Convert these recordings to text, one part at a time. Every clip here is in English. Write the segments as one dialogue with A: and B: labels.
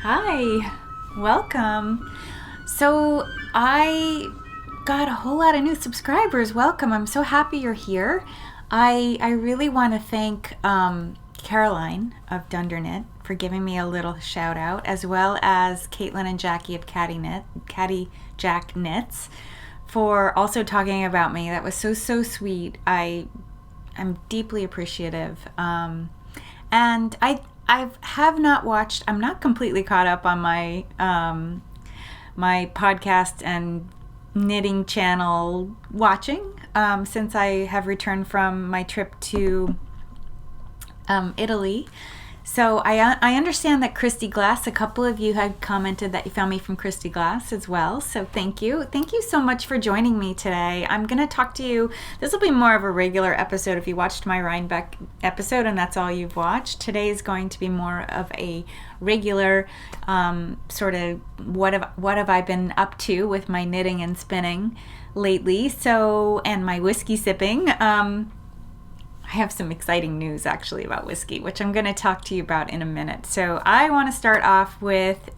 A: Hi, welcome. So I got a whole lot of new subscribers. Welcome. I'm so happy you're here. I really want to thank Caroline of Dundernit for giving me a little shout out, as well as Caitlin and Jackie of Caddy Jack Knits for also talking about me. That was so sweet. I'm deeply appreciative. And I have not watched. I'm not completely caught up on my my podcast and knitting channel watching since I have returned from my trip to Italy. So I understand that Christy Glass, a couple of you had commented that you found me from Christy Glass as well. So thank you. Thank you so much for joining me today. I'm going to talk to you. This will be more of a regular episode if you watched my Rhinebeck episode and that's all you've watched. Today is going to be more of a regular sort of what have I been up to with my knitting and spinning lately. So, and my whiskey sipping. I have some exciting news actually about whiskey, which I'm going to talk to you about in a minute. So I want to start off with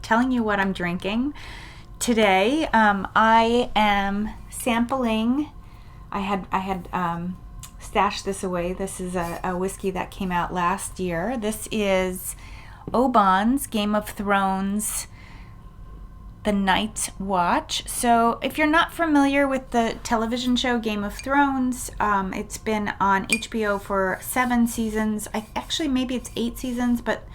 A: telling you what I'm drinking today. I am sampling. I had stashed this away. This is a whiskey that came out last year. This is Obann's Game of Thrones The Night's Watch. So if you're not familiar with the television show Game of Thrones, it's been on HBO for 7 seasons. Maybe it's 8 seasons, but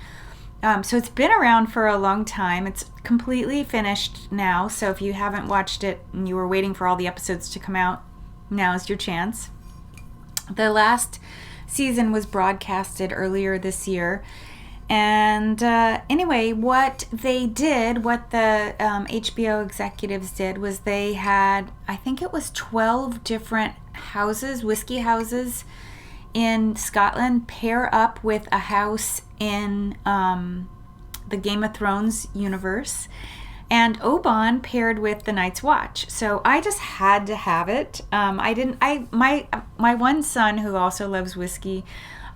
A: so it's been around for a long time. It's completely finished now, so if you haven't watched it and you were waiting for all the episodes to come out, now's your chance. The last season was broadcasted earlier this year. And anyway, what the HBO executives did was they had, I think it was 12 different whiskey houses in Scotland, pair up with a house in the Game of Thrones universe. And Obann paired with the Night's Watch. So I just had to have it. My one son, who also loves whiskey,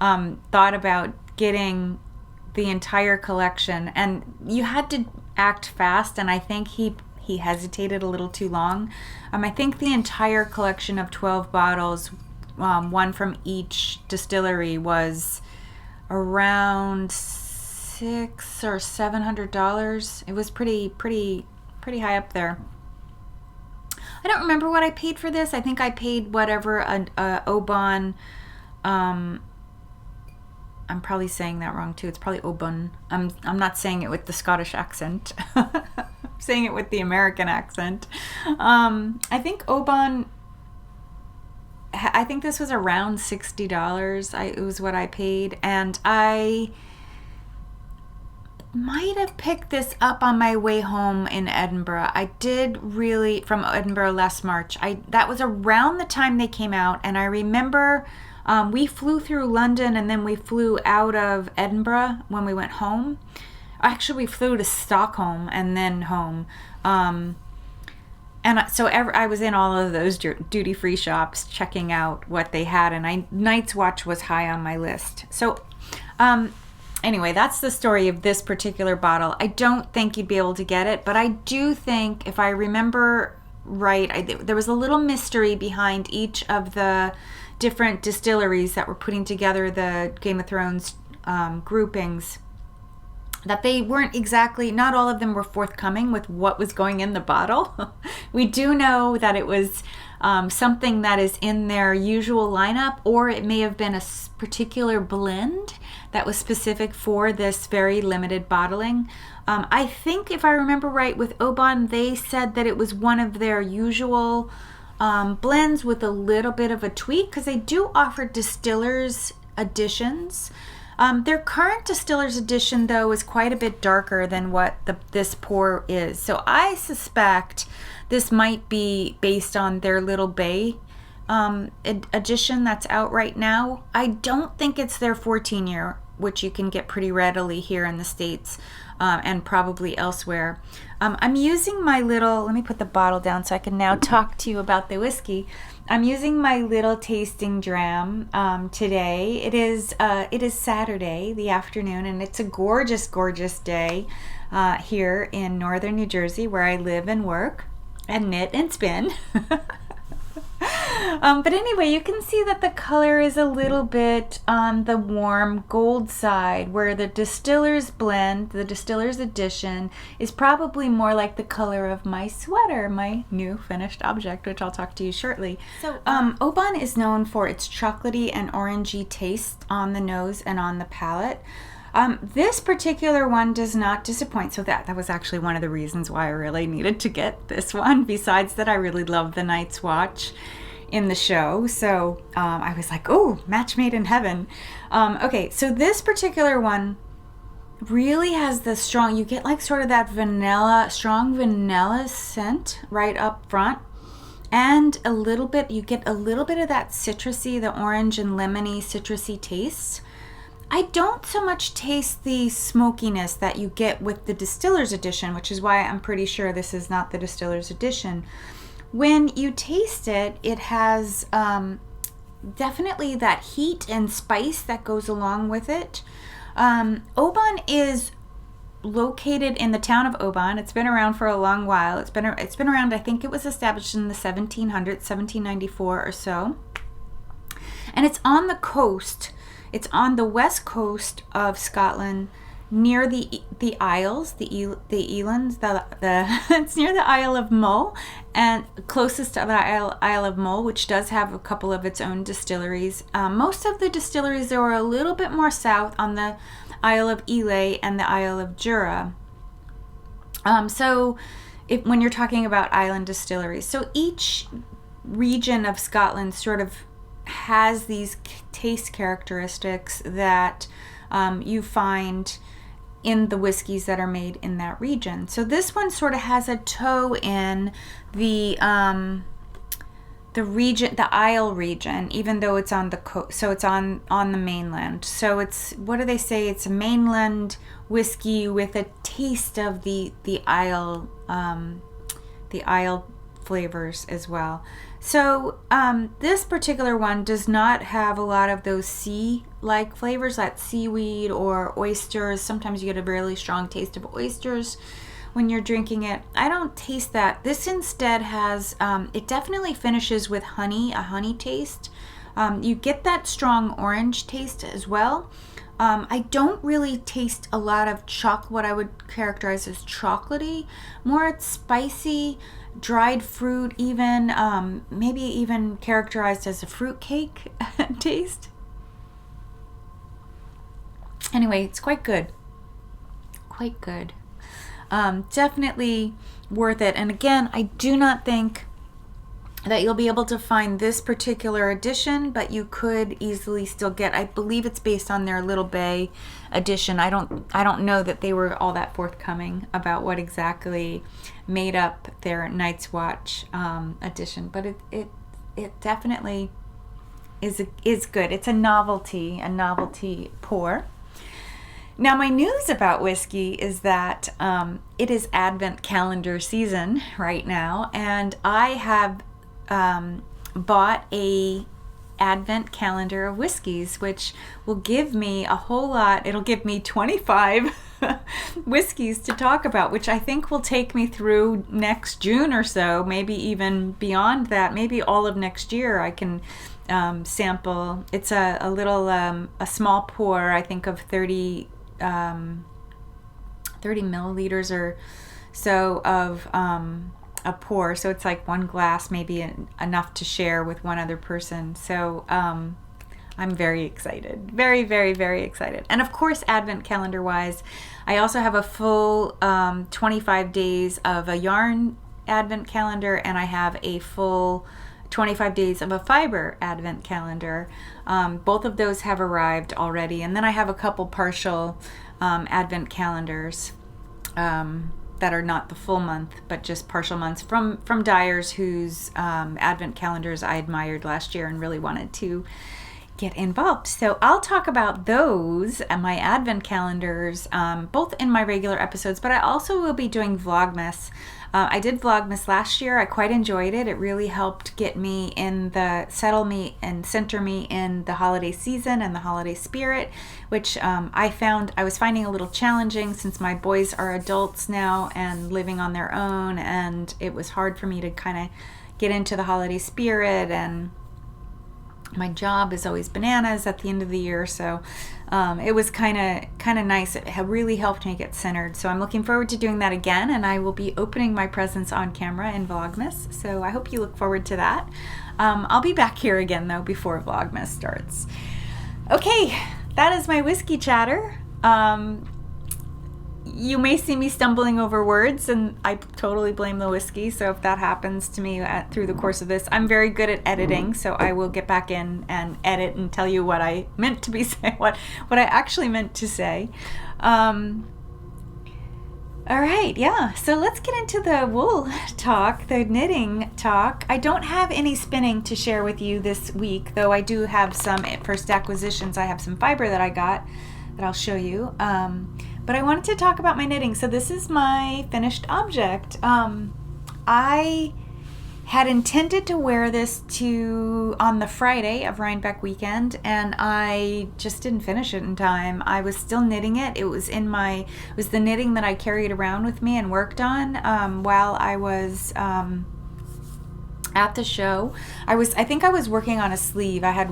A: thought about getting the entire collection, and you had to act fast, and I think he hesitated a little too long. I think the entire collection of 12 bottles, one from each distillery, was around $600 or $700. It was pretty high up there. I don't remember what I paid for this. I think I paid whatever Obann. I'm probably saying that wrong too. It's probably Obann. I'm not saying it with the Scottish accent. I'm saying it with the American accent. I think Obann. I think this was around $60. It was what I paid, and I might have picked this up on my way home in Edinburgh. I did really from Edinburgh last March. That was around the time they came out, and I remember. We flew through London and then we flew out of Edinburgh when we went home. Actually, we flew to Stockholm and then home. I was in all of those duty-free shops checking out what they had, and Night's Watch was high on my list. So anyway, that's the story of this particular bottle. I don't think you'd be able to get it, but I do think, if I remember right, there was a little mystery behind each of the different distilleries that were putting together the Game of Thrones groupings, that they weren't exactly, not all of them were forthcoming with what was going in the bottle. We do know that it was something that is in their usual lineup, or it may have been a particular blend that was specific for this very limited bottling. I think, if I remember right, with Obann, they said that it was one of their usual blends with a little bit of a tweak, because they do offer distillers editions. Their current distiller's edition, though, is quite a bit darker than what this pour is. So I suspect this might be based on their Little Bay edition that's out right now. I don't think it's their 14-year which you can get pretty readily here in the States and probably elsewhere. I'm using my little, let me put the bottle down so I can now talk to you about the whiskey. I'm using my little tasting dram today. It is Saturday, the afternoon, and it's a gorgeous, gorgeous day here in northern New Jersey, where I live and work and knit and spin. But anyway, you can see that the color is a little bit on the warm gold side, where the Distiller's Blend, the Distiller's Edition, is probably more like the color of my sweater, my new finished object, which I'll talk to you shortly. So Olann is known for its chocolatey and orangey taste on the nose and on the palate. This particular one does not disappoint, so that was actually one of the reasons why I really needed to get this one, besides that I really love the Night's Watch in the show. So I was like, oh, match made in heaven. Okay, so this particular one really has the strong, you get like sort of that strong vanilla scent right up front. And you get a little bit of that citrusy, the orange and lemony citrusy taste. I don't so much taste the smokiness that you get with the Distiller's Edition, which is why I'm pretty sure this is not the Distiller's Edition. When you taste it, it has definitely that heat and spice that goes along with it. Olann is located in the town of Olann. It's been around for a long while. It's been around, I think it was established in the 1700s, 1794 or so. And it's on the coast. It's on the west coast of Scotland, near the Isles, the Elands. It's near the Isle of Mull, and closest to the Isle of Mull, which does have a couple of its own distilleries. Most of the distilleries are a little bit more south on the Isle of Ely and the Isle of Jura. When you're talking about island distilleries, so each region of Scotland sort of has these taste characteristics that you find in the whiskeys that are made in that region. So this one sort of has a toe in the region, the Isle region, even though it's on the coast. So it's on the mainland. So it's, what do they say? It's a mainland whiskey with a taste of the Isle flavors as well. So this particular one does not have a lot of those sea-like flavors, like seaweed or oysters. Sometimes you get a really strong taste of oysters when you're drinking it. I don't taste that. This instead has, it definitely finishes with honey, a honey taste. You get that strong orange taste as well. I don't really taste a lot of what I would characterize as chocolatey. More it's spicy, dried fruit, even maybe even characterized as a fruit cake taste. Anyway, it's quite good. Definitely worth it. And again, I do not think that you'll be able to find this particular edition, but you could easily still get, I believe it's based on their Little Bay edition. I don't know that they were all that forthcoming about what exactly made up their Night's Watch edition, but it definitely is good. It's a novelty pour. Now, my news about whiskey is that it is Advent calendar season right now, and I have bought a Advent calendar of whiskeys, which will give me a whole lot. It'll give me 25 whiskeys to talk about, which I think will take me through next June or so, maybe even beyond that, maybe all of next year. I can sample. It's a little, a small pour, I think, of 30 milliliters or so of a pour. So it's like one glass, maybe enough to share with one other person. So I'm very excited. Very, very, very excited. And of course, Advent calendar wise, I also have a full 25 days of a yarn Advent calendar, and I have a full 25 days of a fiber Advent calendar. Both of those have arrived already. And then I have a couple partial Advent calendars that are not the full month, but just partial months from dyers whose Advent calendars I admired last year and really wanted to get involved. So I'll talk about those and my advent calendars, both in my regular episodes, but I also will be doing Vlogmas. I did Vlogmas last year. I quite enjoyed it. It really helped get me settle me and center me in the holiday season and the holiday spirit, which I found I was finding a little challenging since my boys are adults now and living on their own, and it was hard for me to kind of get into the holiday spirit, and my job is always bananas at the end of the year, so it was kind of nice. It really helped me get centered. So I'm looking forward to doing that again, and I will be opening my presents on camera in Vlogmas. So I hope you look forward to that. I'll be back here again though before Vlogmas starts. Okay, that is my whiskey chatter. You may see me stumbling over words, and I totally blame the whiskey. So if that happens to me through the course of this, I'm very good at editing, so I will get back in and edit and tell you what I meant to be saying, what I actually meant to say. All right, yeah. So let's get into the wool talk, the knitting talk. I don't have any spinning to share with you this week, though I do have some first acquisitions. I have some fiber that I got that I'll show you. But I wanted to talk about my knitting. So this is my finished object. I had intended to wear this on the Friday of Rhinebeck weekend, and I just didn't finish it in time. I was still knitting it. It was the knitting that I carried around with me and worked on while I was at the show. I think I was working on a sleeve. I had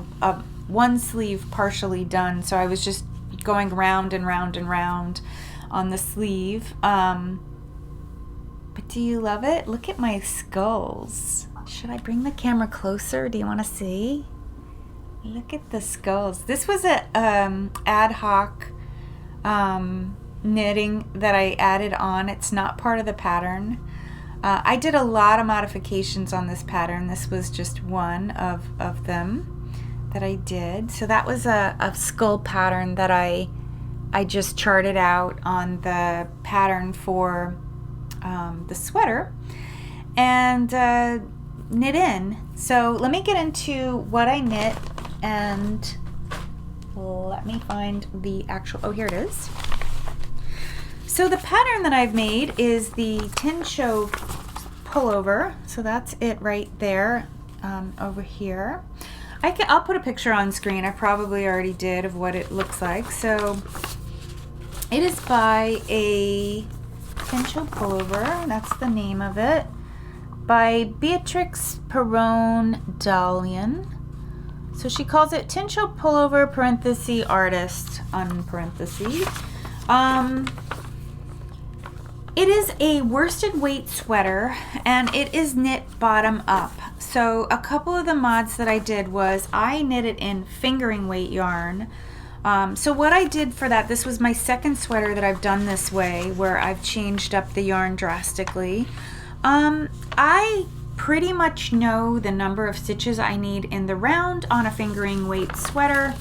A: one sleeve partially done, so I was just going round and round and round on the sleeve. But do you love it? Look at my skulls. Should I bring the camera closer? Do you want to see? Look at the skulls. This was a ad hoc knitting that I added on. It's not part of the pattern. I did a lot of modifications on this pattern. This was just one of them that I did. So that was a skull pattern that I just charted out on the pattern for the sweater and knit in. So let me get into what I knit, and let me find the actual, oh, here it is. So the pattern that I've made is the Tensho pullover. So that's it right there over here. I'll put a picture on screen. I probably already did of what it looks like. So it is by a Tensho pullover. That's the name of it. By Beatrice Dahlen. So she calls it Tensho pullover parenthesis artist on parentheses. It is a worsted weight sweater, and it is knit bottom up. So a couple of the mods that I did was I knit it in fingering weight yarn. So what I did for that, this was my second sweater that I've done this way, where I've changed up the yarn drastically. I pretty much know the number of stitches I need in the round on a fingering weight sweater.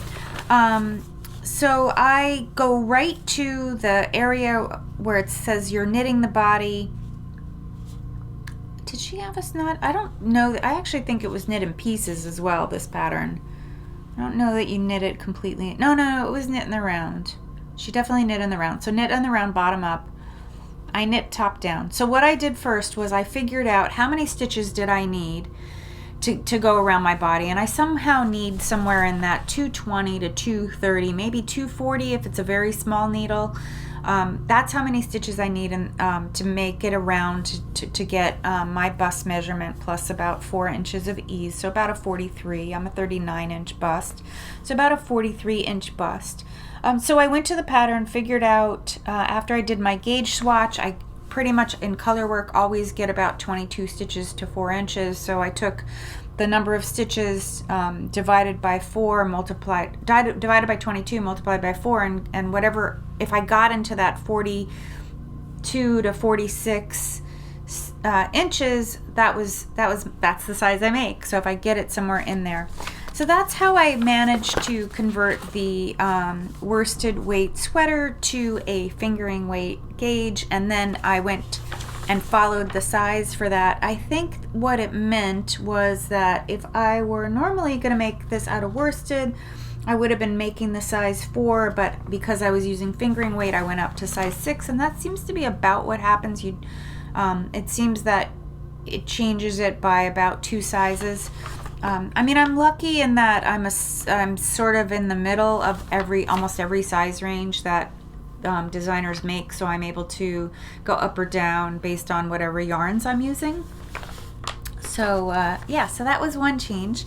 A: So I go right to the area where it says you're knitting the body. Did she have us knot? I don't know. I actually think it was knit in pieces as well, this pattern. I don't know that you knit it completely. No, it was knit in the round. She definitely knit in the round. So knit in the round bottom up. I knit top down. So what I did first was I figured out how many stitches did I need to go around my body, and I somehow need somewhere in that 220 to 230, maybe 240 if it's a very small needle. That's how many stitches I need to make it around to get my bust measurement plus about 4 inches of ease, so about a 43. I'm a 39-inch bust, so about a 43-inch bust. So I went to the pattern, figured out, after I did my gauge swatch, I pretty much in color work always get about 22 stitches to 4 inches, so I took the number of stitches divided by 4 divided by 22 multiplied by 4, and whatever, if I got into that 42 to 46 inches, that's the size I make. So if I get it somewhere in there. So that's how I managed to convert the worsted weight sweater to a fingering weight gauge, and then I went and followed the size for that. I think what it meant was that if I were normally going to make this out of worsted, I would have been making the size 4, but because I was using fingering weight, I went up to size 6, and that seems to be about what happens. It seems that it changes it by about 2 sizes. I mean, I'm lucky in that I'm sort of in the middle of almost every size range that designers make, so I'm able to go up or down based on whatever yarns I'm using. So yeah, so that was one change.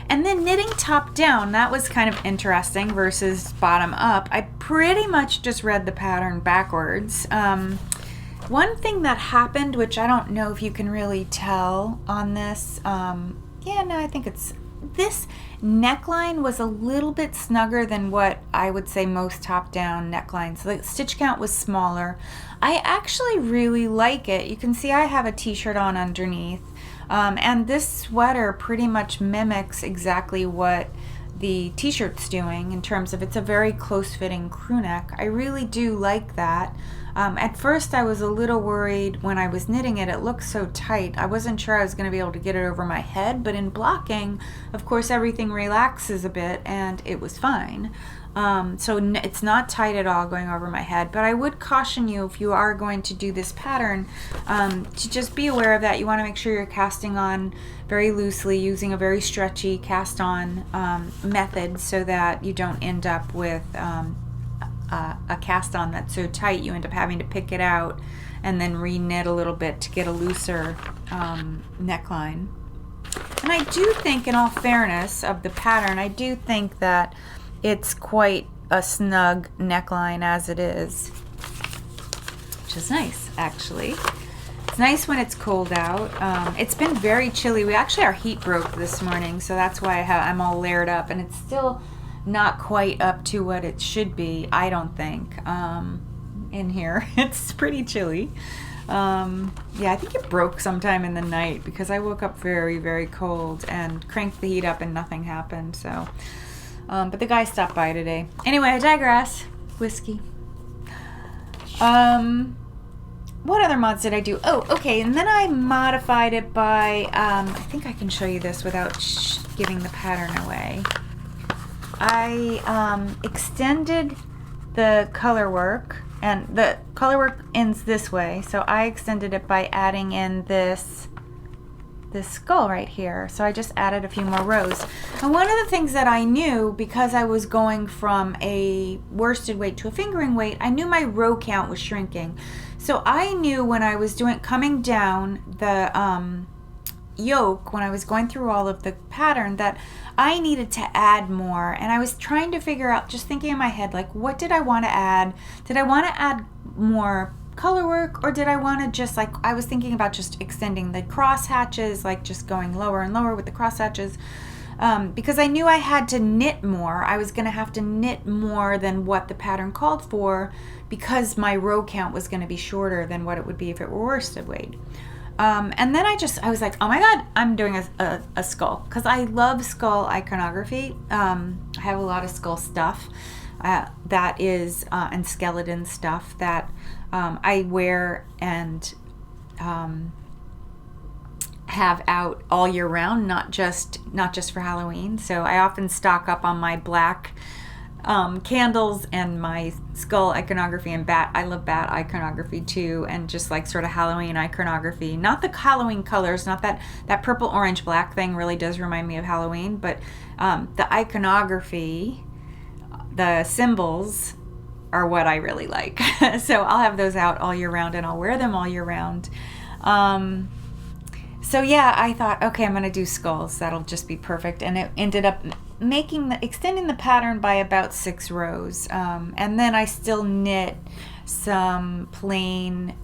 A: And then knitting top down, that was kind of interesting versus bottom up. I pretty much just read the pattern backwards. One thing that happened, which I don't know if you can really tell on this, yeah, no, I think it's, this neckline was a little bit snugger than what I would say most top-down necklines. So the stitch count was smaller. I actually really like it. You can see I have a t-shirt on underneath. And this sweater pretty much mimics exactly what the t-shirt's doing in terms of it's a very close-fitting crew neck. I really do like that. At first I was a little worried when I was knitting it. It looked so tight. I wasn't sure I was going to be able to get it over my head, but in blocking, of course, everything relaxes a bit and it was fine. So it's not tight at all going over my head, but I would caution you if you are going to do this pattern to just be aware of that. You want to make sure you're casting on very loosely using a very stretchy cast on method so that you don't end up with a cast on that's so tight you end up having to pick it out and then re-knit a little bit to get a looser neckline. And I do think, in all fairness of the pattern, I do think that it's quite a snug neckline as it is, which is nice, actually. It's nice when it's cold out. It's been very chilly. Our heat broke this morning, so that's why I'm all layered up, and it's still not quite up to what it should be, I don't think, in here. It's pretty chilly. Yeah, I think it broke sometime in the night because I woke up very, very cold and cranked the heat up and nothing happened, so... but the guy stopped by today. Anyway, I digress. Whiskey. What other mods did I do? Oh, okay, and then I modified it by, I think I can show you this without giving the pattern away. I extended the color work, and the color work ends this way, so I extended it by adding in this skull right here. So I just added a few more rows. And one of the things that I knew, because I was going from a worsted weight to a fingering weight, I knew my row count was shrinking. So I knew when I was coming down the yoke, when I was going through all of the pattern, that I needed to add more. And I was trying to figure out, just thinking in my head, like, what did I want to add? Did I want to add more color work, or did I want to just, like, I was thinking about just extending the cross hatches, like just going lower and lower with the cross hatches, because I knew I had to knit more. I was going to have to knit more than what the pattern called for because my row count was going to be shorter than what it would be if it were worsted weight. And then I was like, oh my god, I'm doing a skull, because I love skull iconography. I have a lot of skull stuff that is and skeleton stuff that I wear and have out all year round, not just for Halloween. So I often stock up on my black candles and my skull iconography and bat. I love bat iconography too, and just like sort of Halloween iconography. Not the Halloween colors, not that purple, orange, black thing really does remind me of Halloween, but the iconography, the symbols are what I really like. So I'll have those out all year round and I'll wear them all year round. So yeah, I thought, okay, I'm going to do skulls. That'll just be perfect. And it ended up extending the pattern by about 6 rows. And then I still knit some plain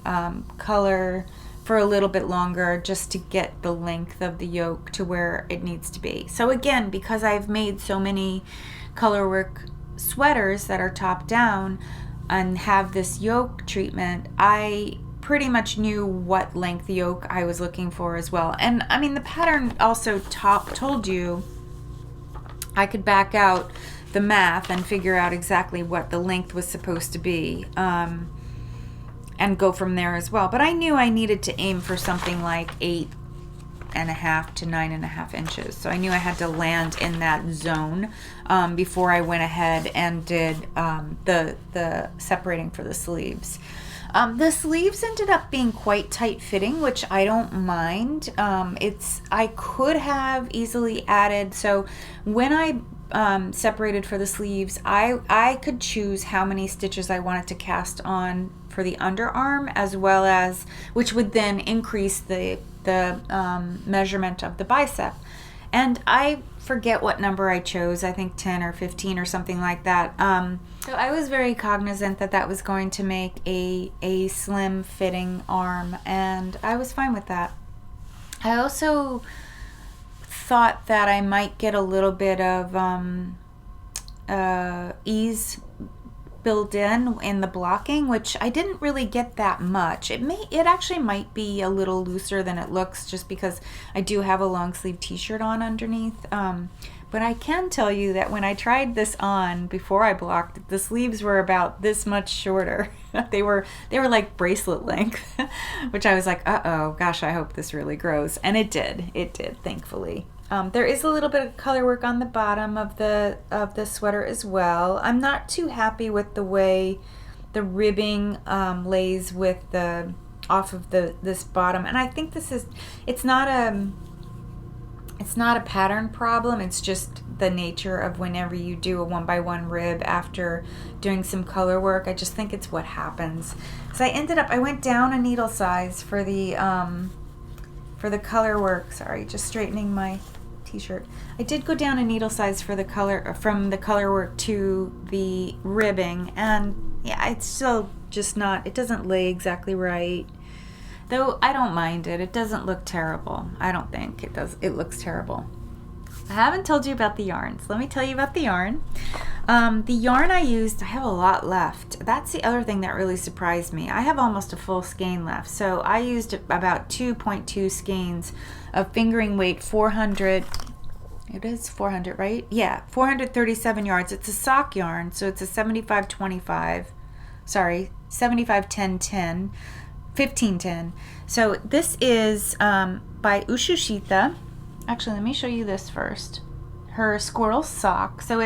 A: color for a little bit longer just to get the length of the yoke to where it needs to be. So again, because I've made so many color work sweaters that are top down and have this yoke treatment, I pretty much knew what length yoke I was looking for as well. And I mean, the pattern also told you I could back out the math and figure out exactly what the length was supposed to be. and go from there as well. But I knew I needed to aim for something like 8.5 to 9.5 inches. So I knew I had to land in that zone before I went ahead and did the separating for the sleeves. The sleeves ended up being quite tight fitting, which I don't mind. I could have easily added, so when I separated for the sleeves, I could choose how many stitches I wanted to cast on for the underarm, as well as, which would then increase the measurement of the bicep. And I forget what number I chose, I think 10 or 15 or something like that. So I was very cognizant that was going to make a slim fitting arm, and I was fine with that. I also thought that I might get a little bit of ease built in the blocking, which I didn't really get that much. It actually might be a little looser than it looks, just because I do have a long sleeve t-shirt on underneath. But I can tell you that when I tried this on before I blocked, the sleeves were about this much shorter. they were like bracelet length, which I was like, uh-oh, gosh, I hope this really grows. And it did, thankfully. There is a little bit of color work on the bottom of the sweater as well. I'm not too happy with the way the ribbing lays with off of this bottom, and I think it's not a pattern problem. It's just the nature of whenever you do a 1x1 rib after doing some color work. I just think it's what happens. So I went down a needle size for the color work. Sorry, just straightening my t-shirt. I did go down a needle size for the color, from the color work to the ribbing, and yeah, it's still just not, it doesn't lay exactly right. Though I don't mind it. It doesn't look terrible. I don't think it does. It looks terrible. I haven't told you about the yarns. Let me tell you about the yarn. The yarn I used, I have a lot left. That's the other thing that really surprised me. I have almost a full skein left. So I used about 2.2 skeins of fingering weight 400. It is 400, right? Yeah, 437 yards. It's a sock yarn, so it's a 75-25. Sorry, 75-10-10. 1510. So this is by Uschitita. Actually, let me show you this first. Her squirrel sock. So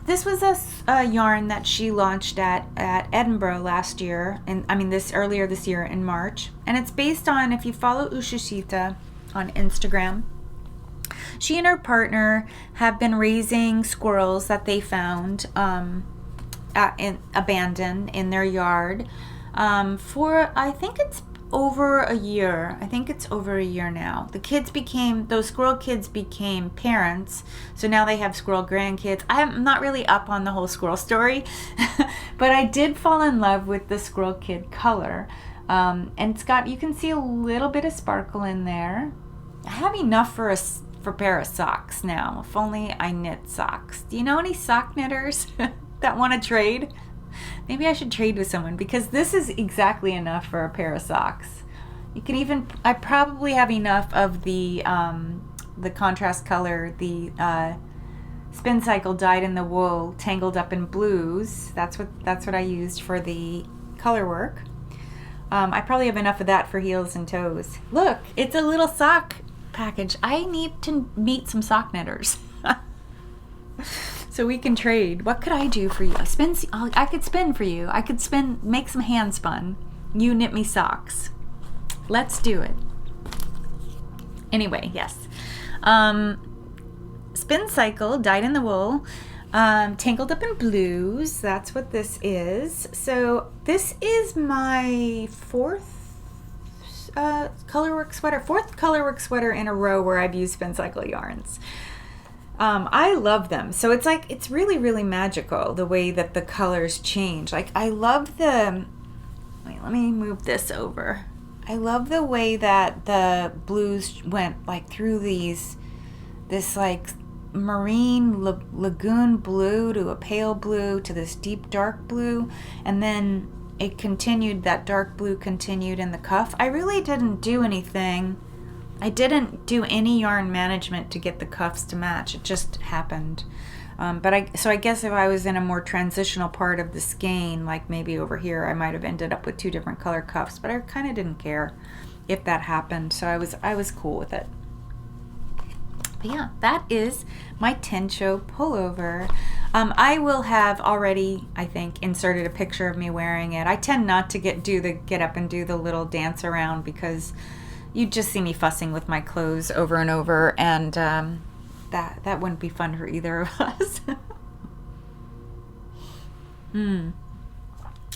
A: this was a yarn that she launched at Edinburgh last year, and earlier this year in March. And it's based on, if you follow Uschitita on Instagram, she and her partner have been raising squirrels that they found abandoned in their yard. For, I think it's over a year. I think it's over a year now. Those squirrel kids became parents, so now they have squirrel grandkids. I'm not really up on the whole squirrel story, but I did fall in love with the squirrel kid color. And you can see a little bit of sparkle in there. I have enough for a pair of socks now. If only I knit socks. Do you know any sock knitters that want to trade? Maybe I should trade with someone, because this is exactly enough for a pair of socks. I probably have enough of the contrast color, the Spincycle dyed in the wool, tangled up in blues. That's what I used for the color work. I probably have enough of that for heels and toes. Look, it's a little sock package. I need to meet some sock knitters. So we can trade. What could I do for you? I could spin for you. I could make some hand spun. You knit me socks. Let's do it. Anyway, yes. Spincycle dyed in the wool, tangled up in blues. That's what this is. So this is my fourth colorwork sweater in a row where I've used Spincycle yarns. I love them. So it's really, really magical the way that the colors change. Like, I love let me move this over. I love the way that the blues went like through this like marine lagoon blue to a pale blue to this deep dark blue, and then that dark blue continued in the cuff. I really didn't do anything. I didn't do any yarn management to get the cuffs to match. It just happened. So I guess if I was in a more transitional part of the skein, like maybe over here, I might have ended up with 2 different color cuffs, but I kind of didn't care if that happened. So I was cool with it. But yeah, that is my Tensho pullover. I will have already, I think, inserted a picture of me wearing it. I tend not to get up and do the little dance around because you just see me fussing with my clothes over and over, and that wouldn't be fun for either of us.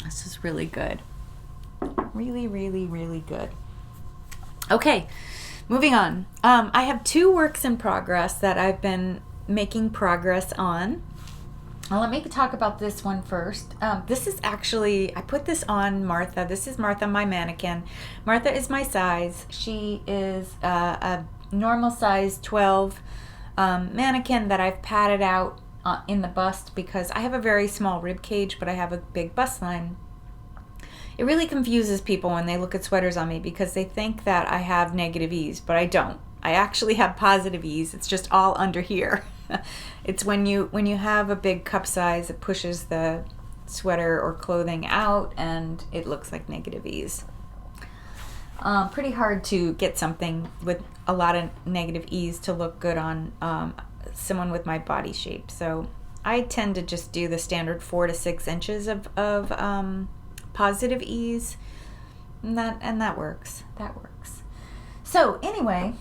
A: This is really good. Really, really, really good. Okay. Moving on. I have 2 works in progress that I've been making progress on. Well, let me talk about this one first. This is actually, I put this on Martha. This is Martha, my mannequin. Martha is my size. She is a normal size 12 mannequin that I've padded out in the bust because I have a very small rib cage, but I have a big bust line. It really confuses people when they look at sweaters on me because they think that I have negative ease, but I don't. I actually have positive ease. It's just all under here. It's when you have a big cup size, it pushes the sweater or clothing out and it looks like negative ease. Pretty hard to get something with a lot of negative ease to look good on someone with my body shape. So I tend to just do the standard 4 to 6 inches of positive ease, and that works. That works. So anyway,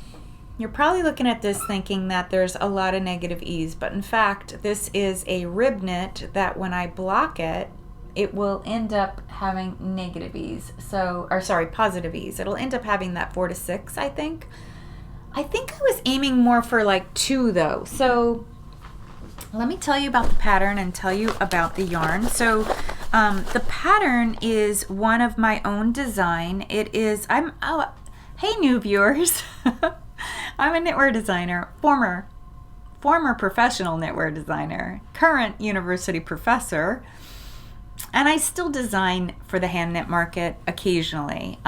A: you're probably looking at this thinking that there's a lot of negative ease, but in fact, this is a rib knit that when I block it, it will end up having negative ease. Positive ease. It'll end up having that 4 to 6, I think. I think I was aiming more for like 2 though. So let me tell you about the pattern and tell you about the yarn. So the pattern is one of my own design. It is, hey new viewers. I'm a knitwear designer, former professional knitwear designer, current university professor, and I still design for the hand knit market occasionally.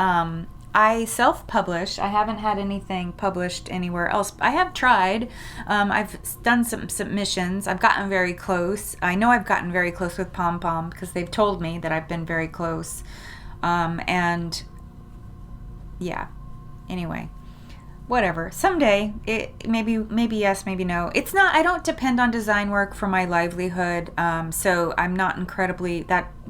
A: I self-publish. I haven't had anything published anywhere else. I have tried. I've done some submissions. I've gotten very close. I know I've gotten very close with Pom Pom because they've told me that I've been very close. And yeah, anyway, whatever. Someday, maybe yes, maybe no. It's not, I don't depend on design work for my livelihood. So I'm not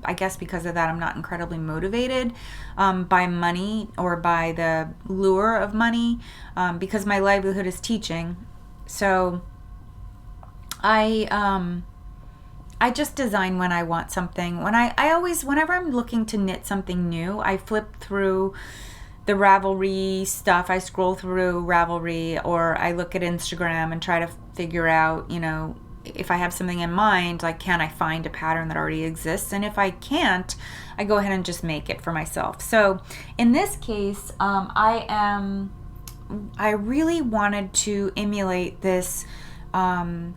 A: I guess because of that, I'm not incredibly motivated by money or by the lure of money because my livelihood is teaching. So I just design when I want something. Whenever I'm looking to knit something new, I flip through the Ravelry stuff. I scroll through Ravelry or I look at Instagram and try to figure out, if I have something in mind, like, can I find a pattern that already exists? And if I can't, I go ahead and just make it for myself. So in this case, I really wanted to emulate this. I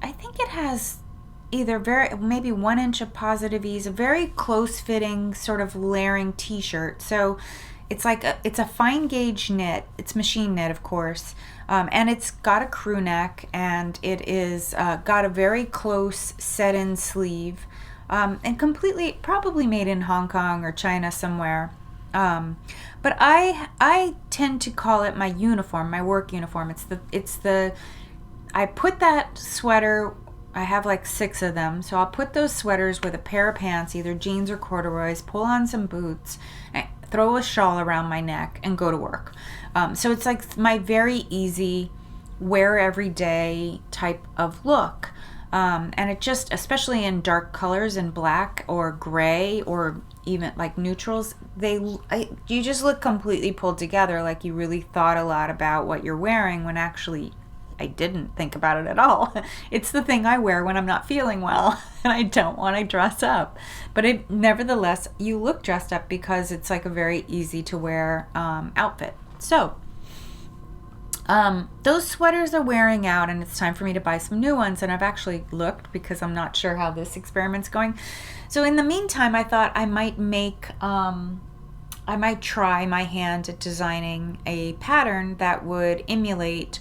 A: think it has either maybe 1 inch of positive ease, a very close fitting sort of layering t-shirt. So it's a fine gauge knit. It's machine knit, of course. And it's got a crew neck, and it is got a very close set-in sleeve, and completely probably made in Hong Kong or China somewhere. But I tend to call it my uniform, my work uniform. I put that sweater. I have like 6 of them, so I'll put those sweaters with a pair of pants, either jeans or corduroys, pull on some boots, throw a shawl around my neck, and go to work. So it's like my very easy, wear every day type of look. And it just, especially in dark colors and black or gray or even like neutrals, you just look completely pulled together, like you really thought a lot about what you're wearing when actually I didn't think about it at all. It's the thing I wear when I'm not feeling well and I don't want to dress up. But nevertheless, you look dressed up because it's like a very easy to wear outfit. So those sweaters are wearing out and it's time for me to buy some new ones. And I've actually looked because I'm not sure how this experiment's going. So in the meantime, I thought I might try my hand at designing a pattern that would emulate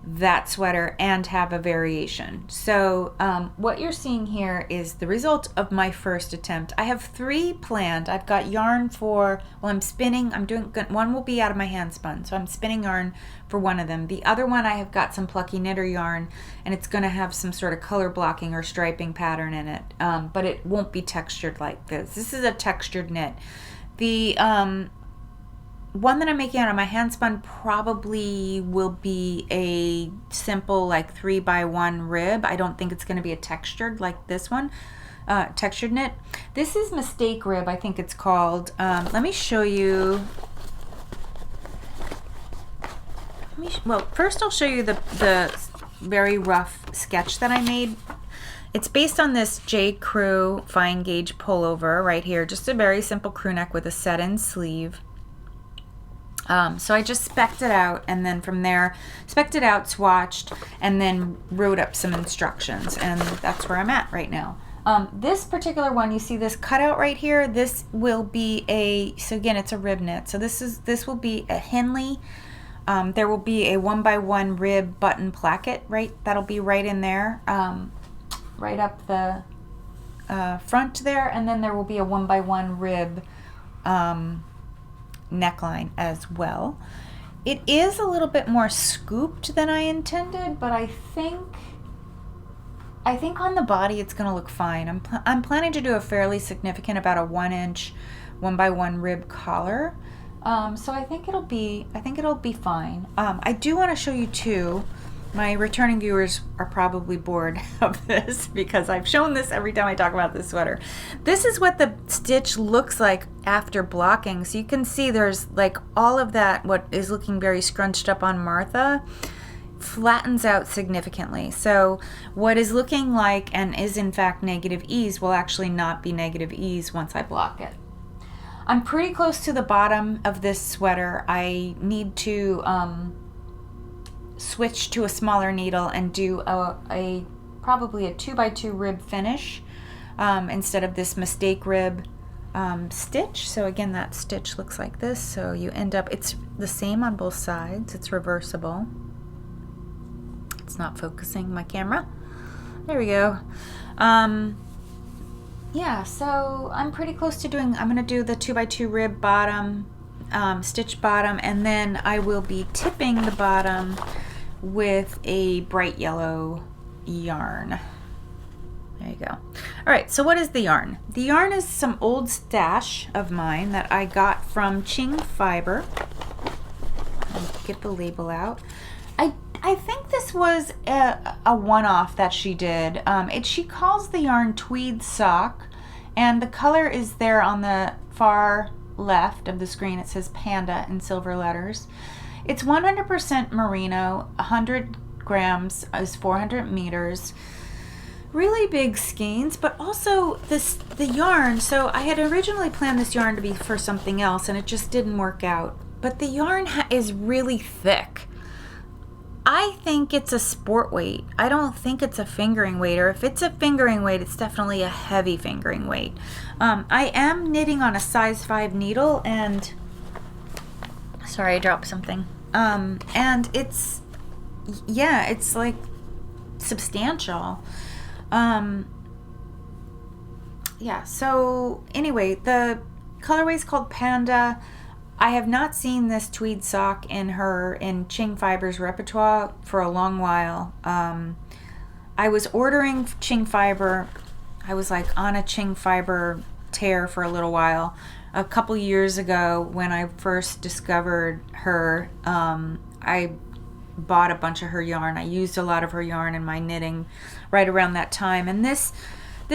A: that sweater and have a variation. So what you're seeing here is the result of my first attempt. I have 3 planned. I've got yarn for, well, I'm spinning, one will be out of my hand spun, so I'm spinning yarn for one of them. The other one I have got some plucky knitter yarn, and it's going to have some sort of color blocking or striping pattern in it, but it won't be textured like this. This is a textured knit. The one that I'm making out of my hand spun probably will be a simple like 3x1 rib. I don't think it's going to be a textured like this one, textured knit. This is mistake rib, I think it's called. Let me show you. Well, first I'll show you the very rough sketch that I made. It's based on this J. Crew fine gauge pullover right here, just a very simple crew neck with a set-in sleeve. So I just specced it out, and then from there, specced it out, swatched, and then wrote up some instructions, and that's where I'm at right now. This particular one, you see this cutout right here, this will be so again, it's a rib knit. So this will be a Henley. There will be a 1x1 rib button placket, right? That'll be right in there, right up the front there, and then there will be a 1x1 rib neckline as well. It is a little bit more scooped than I intended, but I think on the body it's going to look fine. I'm planning to do a fairly significant, about a 1-inch 1x1 rib collar. So I think it'll be fine. I do want to show you too. My returning viewers are probably bored of this because I've shown this every time I talk about this sweater. This is what the stitch looks like after blocking. So you can see there's like all of that, what is looking very scrunched up on Martha, flattens out significantly. So what is looking like and is in fact negative ease will actually not be negative ease once I block it. I'm pretty close to the bottom of this sweater. I need to switch to a smaller needle and do probably a 2x2 rib finish instead of this mistake rib stitch. So again, that stitch looks like this. So you end up, it's the same on both sides. It's reversible. It's not focusing my camera. There we go. Yeah, so I'm pretty close to I'm going to do the 2x2 rib bottom, stitch bottom, and then I will be tipping the bottom with a bright yellow yarn. There you go. All right, so what is the yarn? The yarn is some old stash of mine that I got from Qing Fibre. I'll get the label out. I think this was a one-off that she did. She calls the yarn Tweed Sock, and the color is there on the far left of the screen. It says Panda in silver letters. It's 100% merino, 100 grams is 400 meters. Really big skeins, but also the yarn. So I had originally planned this yarn to be for something else, and it just didn't work out. But the yarn is really thick. I think it's a sport weight. I don't think it's a fingering weight, or if it's a fingering weight, it's definitely a heavy fingering weight. I am knitting on a size 5 needle, and sorry, I dropped something. And it's like substantial. Yeah, so anyway, the colorway is called Panda. I have not seen this tweed sock in Qing Fibre's repertoire for a long while. I was ordering Qing Fibre. I was like on a Qing Fibre tear for a little while. A couple years ago when I first discovered her, I bought a bunch of her yarn. I used a lot of her yarn in my knitting right around that time. And this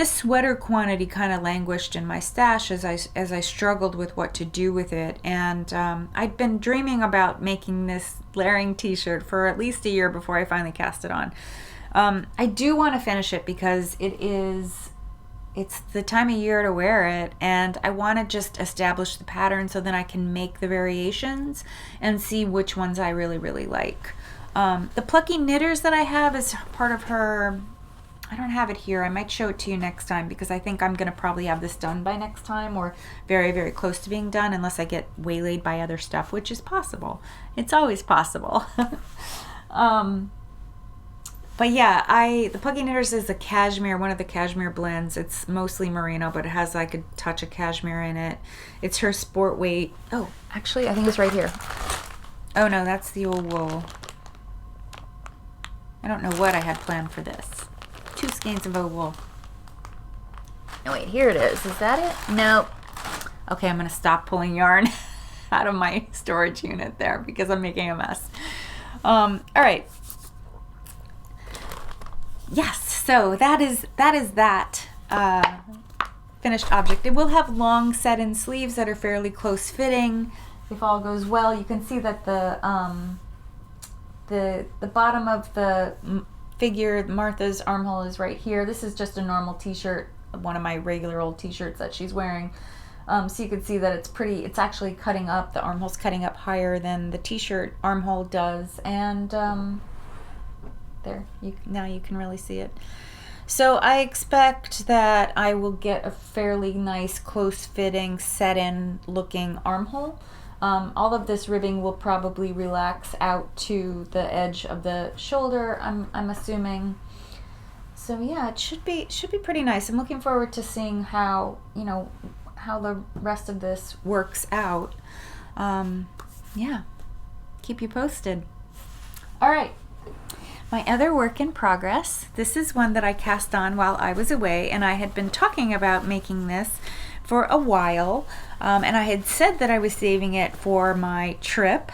A: sweater quantity kind of languished in my stash as I struggled with what to do with it. And I'd been dreaming about making this layering t-shirt for at least a year before I finally cast it on. I do want to finish it because it's the time of year to wear it, and I want to just establish the pattern so then I can make the variations and see which ones I really, really like. The plucky knitters that I have is part of her. I don't have it here. I might show it to you next time because I think I'm going to probably have this done by next time, or very, very close to being done, unless I get waylaid by other stuff, which is possible. It's always possible. But yeah, the Puggy Knitters is a cashmere, one of the cashmere blends. It's mostly merino, but it has like a touch of cashmere in it. It's her sport weight. Oh, actually, I think it's right here. Oh no, that's the old wool. I don't know what I had planned for this. 2 skeins of old wool. Oh wait, here it is. Is that it? Nope. Okay, I'm gonna stop pulling yarn out of my storage unit there because I'm making a mess. All right. Yes, so that is that finished object. It will have long set-in sleeves that are fairly close fitting. If all goes well, you can see that the bottom of the figure, Martha's armhole, is right here. This is just a normal t-shirt, one of my regular old t-shirts that she's wearing. So you can see that it's actually cutting up, the armhole's cutting up higher than the t-shirt armhole does. And there, now you can really see it. So I expect that I will get a fairly nice, close-fitting, set-in looking armhole. All of this ribbing will probably relax out to the edge of the shoulder, I'm assuming. So yeah, it should be pretty nice. I'm looking forward to seeing how the rest of this works out. Yeah, keep you posted. All right. My other work in progress, this is one that I cast on while I was away, and I had been talking about making this for a while, and I had said that I was saving it for my trip.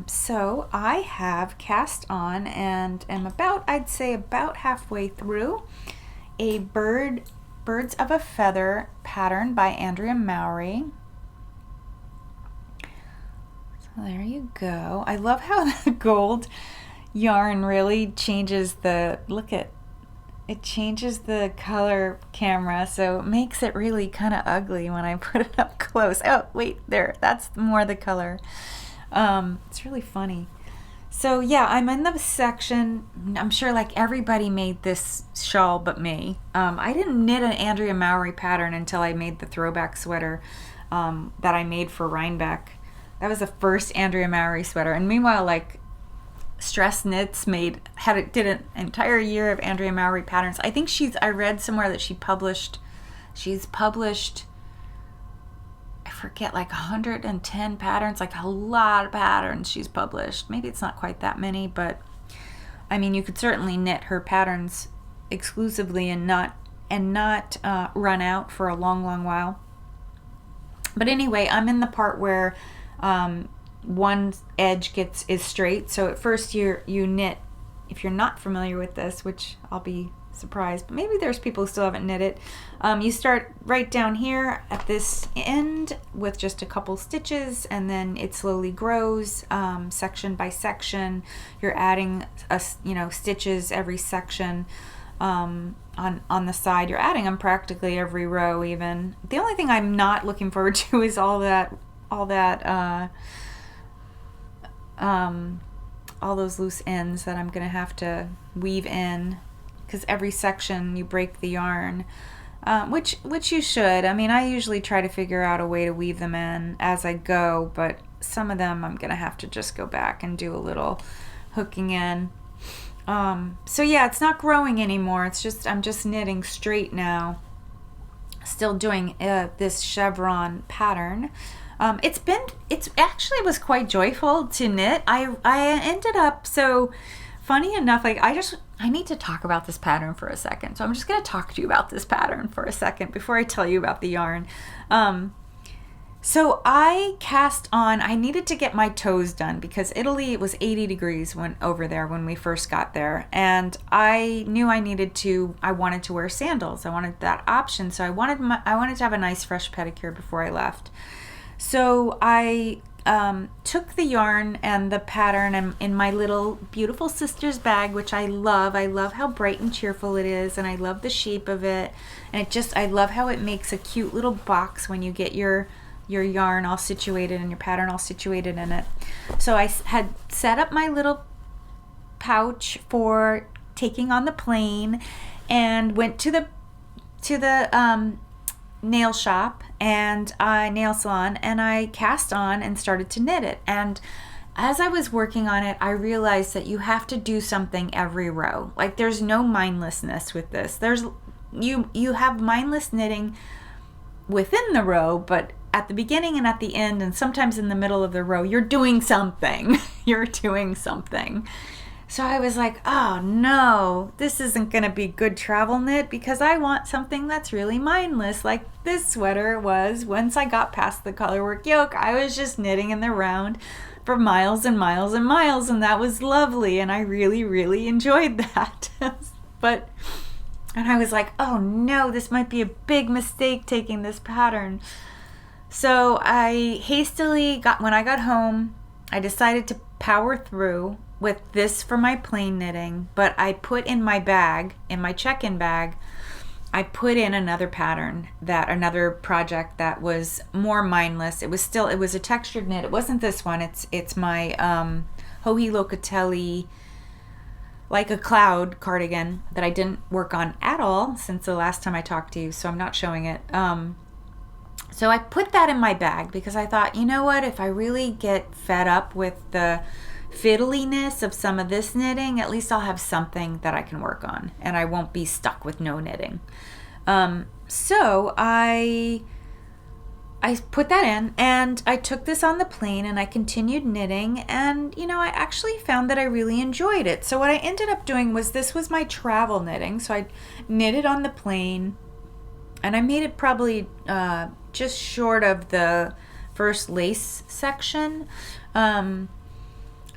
A: So I have cast on and am I'd say about halfway through a Birds of a Feather pattern by Andrea Mowry. So there you go. I love how the gold yarn really changes it changes the color camera, so it makes it really kind of ugly when I put it up close. Oh wait, there, that's more the color. It's really funny. So yeah, I'm in the section, I'm sure like everybody made this shawl but me. I didn't knit an Andrea Mowry pattern until I made the throwback sweater that I made for Rhinebeck. That was the first Andrea Mowry sweater, and meanwhile, like, Stress Knits did an entire year of Andrea Mowry patterns. I think I read somewhere that she's published, I forget, like 110 patterns, like a lot of patterns she's published. Maybe it's not quite that many, but I mean, you could certainly knit her patterns exclusively and not run out for a long, long while. But anyway, I'm in the part where one edge is straight. So at first you knit, if you're not familiar with this, which I'll be surprised, but maybe there's people who still haven't knit it. You start right down here at this end with just a couple stitches, and then it slowly grows section by section. You're adding stitches every section on the side. You're adding them practically every row even. The only thing I'm not looking forward to is all those loose ends that I'm gonna have to weave in, because every section you break the yarn, which you should. I mean, I usually try to figure out a way to weave them in as I go, but some of them I'm gonna have to just go back and do a little hooking in. So yeah, it's not growing anymore. I'm just knitting straight now. Still doing this chevron pattern. It's actually was quite joyful to knit. I ended up, so funny enough, like I need to talk about this pattern for a second. So I'm just going to talk to you about this pattern for a second before I tell you about the yarn. So I cast on, I needed to get my toes done because Italy, it was 80 degrees over there when we first got there. And I knew I wanted to wear sandals. I wanted that option. So I wanted to have a nice fresh pedicure before I left. So I took the yarn and the pattern in my little beautiful sister's bag, which I love. I love how bright and cheerful it is, and I love the shape of it. And I love how it makes a cute little box when you get your yarn all situated and your pattern all situated in it. So I had set up my little pouch for taking on the plane and went to the nail shop and nail salon, and I cast on and started to knit it. And as I was working on it, I realized that you have to do something every row. Like, there's no mindlessness with this. You have mindless knitting within the row, but at the beginning and at the end, and sometimes in the middle of the row, you're doing something. You're doing something. So I was like, oh no, this isn't going to be good travel knit, because I want something that's really mindless, like this sweater was. Once I got past the colorwork yoke, I was just knitting in the round for miles and miles and miles, and that was lovely, and I really, really enjoyed that. And I was like, oh no, this might be a big mistake taking this pattern. So I hastily when I got home, I decided to power through with this for my plain knitting, but I put in my bag, in my check-in bag, I put in another pattern, another project that was more mindless. It was a textured knit. It wasn't this one. It's my Joji Locatelli Like a Cloud cardigan that I didn't work on at all since the last time I talked to you, so I'm not showing it. So I put that in my bag because I thought, you know what, if I really get fed up with the fiddliness of some of this knitting, at least I'll have something that I can work on and I won't be stuck with no knitting. So I put that in and I took this on the plane and I continued knitting, and I actually found that I really enjoyed it. So what I ended up doing was, this was my travel knitting, so I knitted on the plane and I made it probably just short of the first lace section.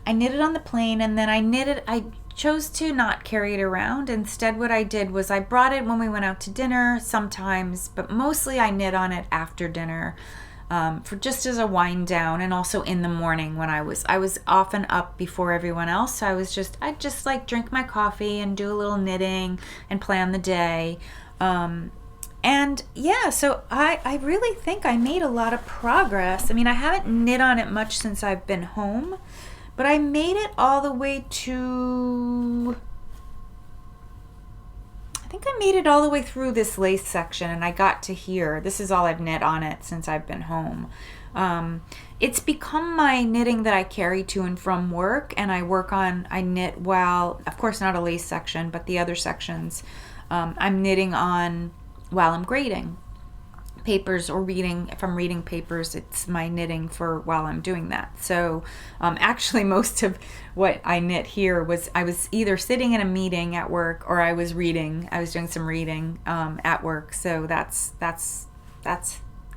A: I knitted on the plane, and then I chose to not carry it around. Instead, what I did was I brought it when we went out to dinner sometimes, but mostly I knit on it after dinner, for just as a wind down, and also in the morning when I was often up before everyone else. So I'd just like drink my coffee and do a little knitting and plan the day. And yeah, so I really think I made a lot of progress. I mean, I haven't knit on it much since I've been home, but I made it all the way to, I think I made it all the way through this lace section, and I got to here. This is all I've knit on it since I've been home. It's become my knitting that I carry to and from work, and I knit while, of course not a lace section, but the other sections I'm knitting on while I'm grading papers or reading. If I'm reading papers, it's my knitting for while I'm doing that. So actually most of what I knit here was, I was either sitting in a meeting at work or I was doing some reading at work. So that's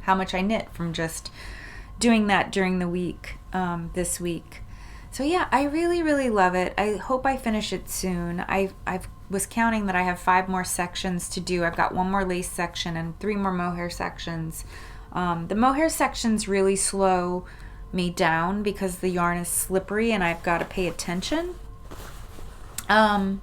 A: how much I knit from just doing that during the week, this week. So yeah, I really, really love it. I hope I finish it soon. I was counting that I have 5 more sections to do. I've got 1 more lace section and 3 more mohair sections. The mohair sections really slow me down because the yarn is slippery and I've got to pay attention. Let's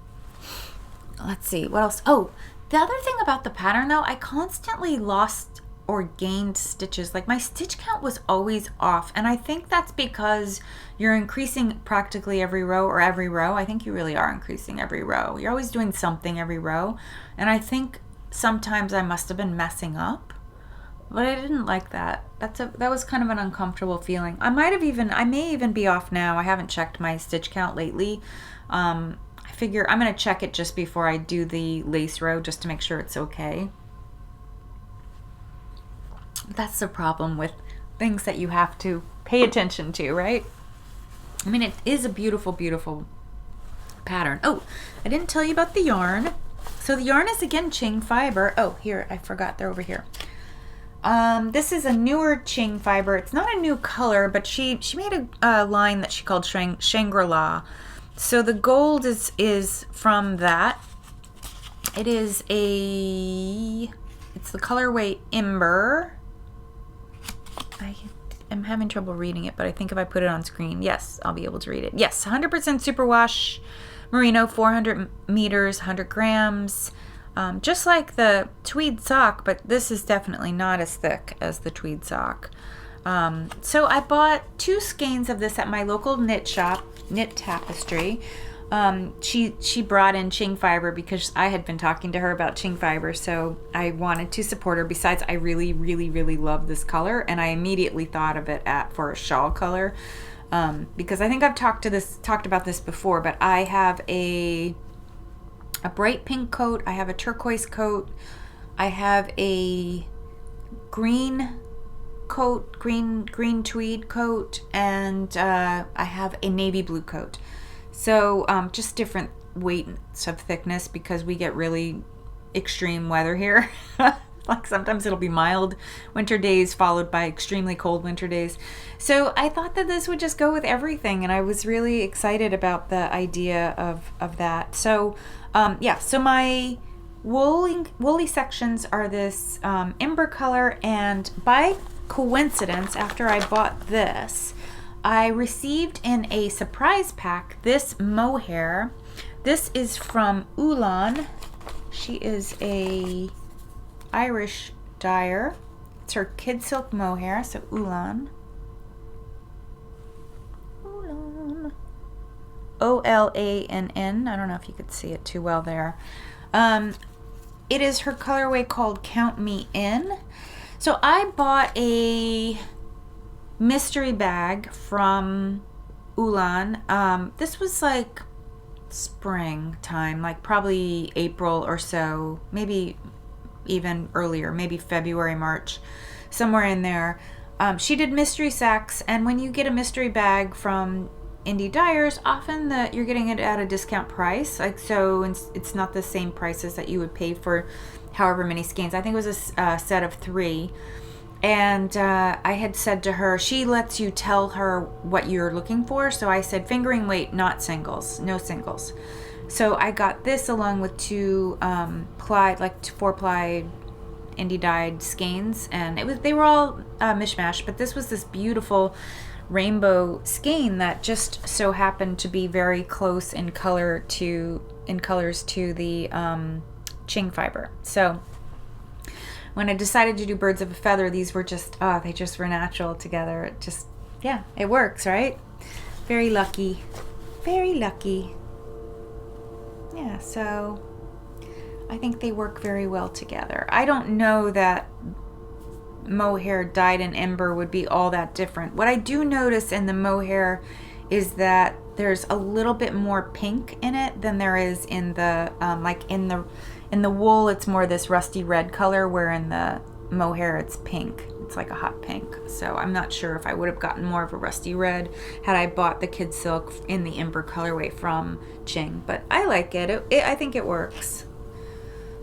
A: see, what else? Oh, the other thing about the pattern though, I constantly lost or gained stitches. Like, my stitch count was always off, and I think that's because you're increasing practically every row. I think you really are increasing every row. You're always doing something every row, and I think sometimes I must have been messing up, but I didn't like that. That was kind of an uncomfortable feeling. I may even be off now. I haven't checked my stitch count lately. I figure I'm going to check it just before I do the lace row, just to make sure it's okay. That's the problem with things that you have to pay attention to, right? I mean, it is a beautiful, beautiful pattern. Oh, I didn't tell you about the yarn. So the yarn is again Qing Fibre. Oh, here, I forgot, they're over here. This is a newer Qing Fibre. It's not a new color, but she made a line that she called Shangri-La. So the gold is from that. It's the colorway Ember. I'm having trouble reading it, but I think if I put it on screen, yes, I'll be able to read it. Yes, 100% superwash merino, 400 meters, 100 grams. Just like the tweed sock, but this is definitely not as thick as the tweed sock. So I bought 2 skeins of this at my local knit shop, Knit Tapestry. She brought in Qing Fibre because I had been talking to her about Qing Fibre, so I wanted to support her. Besides, I really, really, really love this color, and I immediately thought of it for a shawl color. because I think I've talked about this before, but I have a bright pink coat, I have a turquoise coat, I have a green coat, green tweed coat, and I have a navy blue coat. So just different weights of thickness because we get really extreme weather here. Like sometimes it'll be mild winter days followed by extremely cold winter days. So I thought that this would just go with everything, and I was really excited about the idea of that. So so my woolly sections are this Ember color, and by coincidence, after I bought this, I received in a surprise pack this mohair. This is from Olann. She is a Irish dyer. It's her kid silk mohair, so Olann. Olann. I don't know if you could see it too well there. It is her colorway called Count Me In. So I bought a mystery bag from Olann. This was like springtime, like probably April or so, maybe even earlier, maybe February, March, somewhere in there. She did mystery sacks, and when you get a mystery bag from indie dyers, often you're getting it at a discount price. Like, so it's not the same prices that you would pay for however many skeins. I think it was a set of 3. And I had said to her, she lets you tell her what you're looking for. So I said fingering weight, not singles, no singles. So I got this along with 2 ply, like 4-ply indie dyed skeins, and they were all mishmash, but this was this beautiful rainbow skein that just so happened to be very close in colors to the Qing Fibre. So when I decided to do birds of a feather, these were just they just were natural together. It just, yeah, it works, right? Very lucky. Very lucky. Yeah, so I think they work very well together. I don't know that mohair dyed in ember would be all that different. What I do notice in the mohair is that there's a little bit more pink in it than there is in the like in the wool. It's more this rusty red color, where in the mohair it's pink. It's like a hot pink. So I'm not sure if I would have gotten more of a rusty red had I bought the kid silk in the ember colorway from Qing, but I like it. I think it works.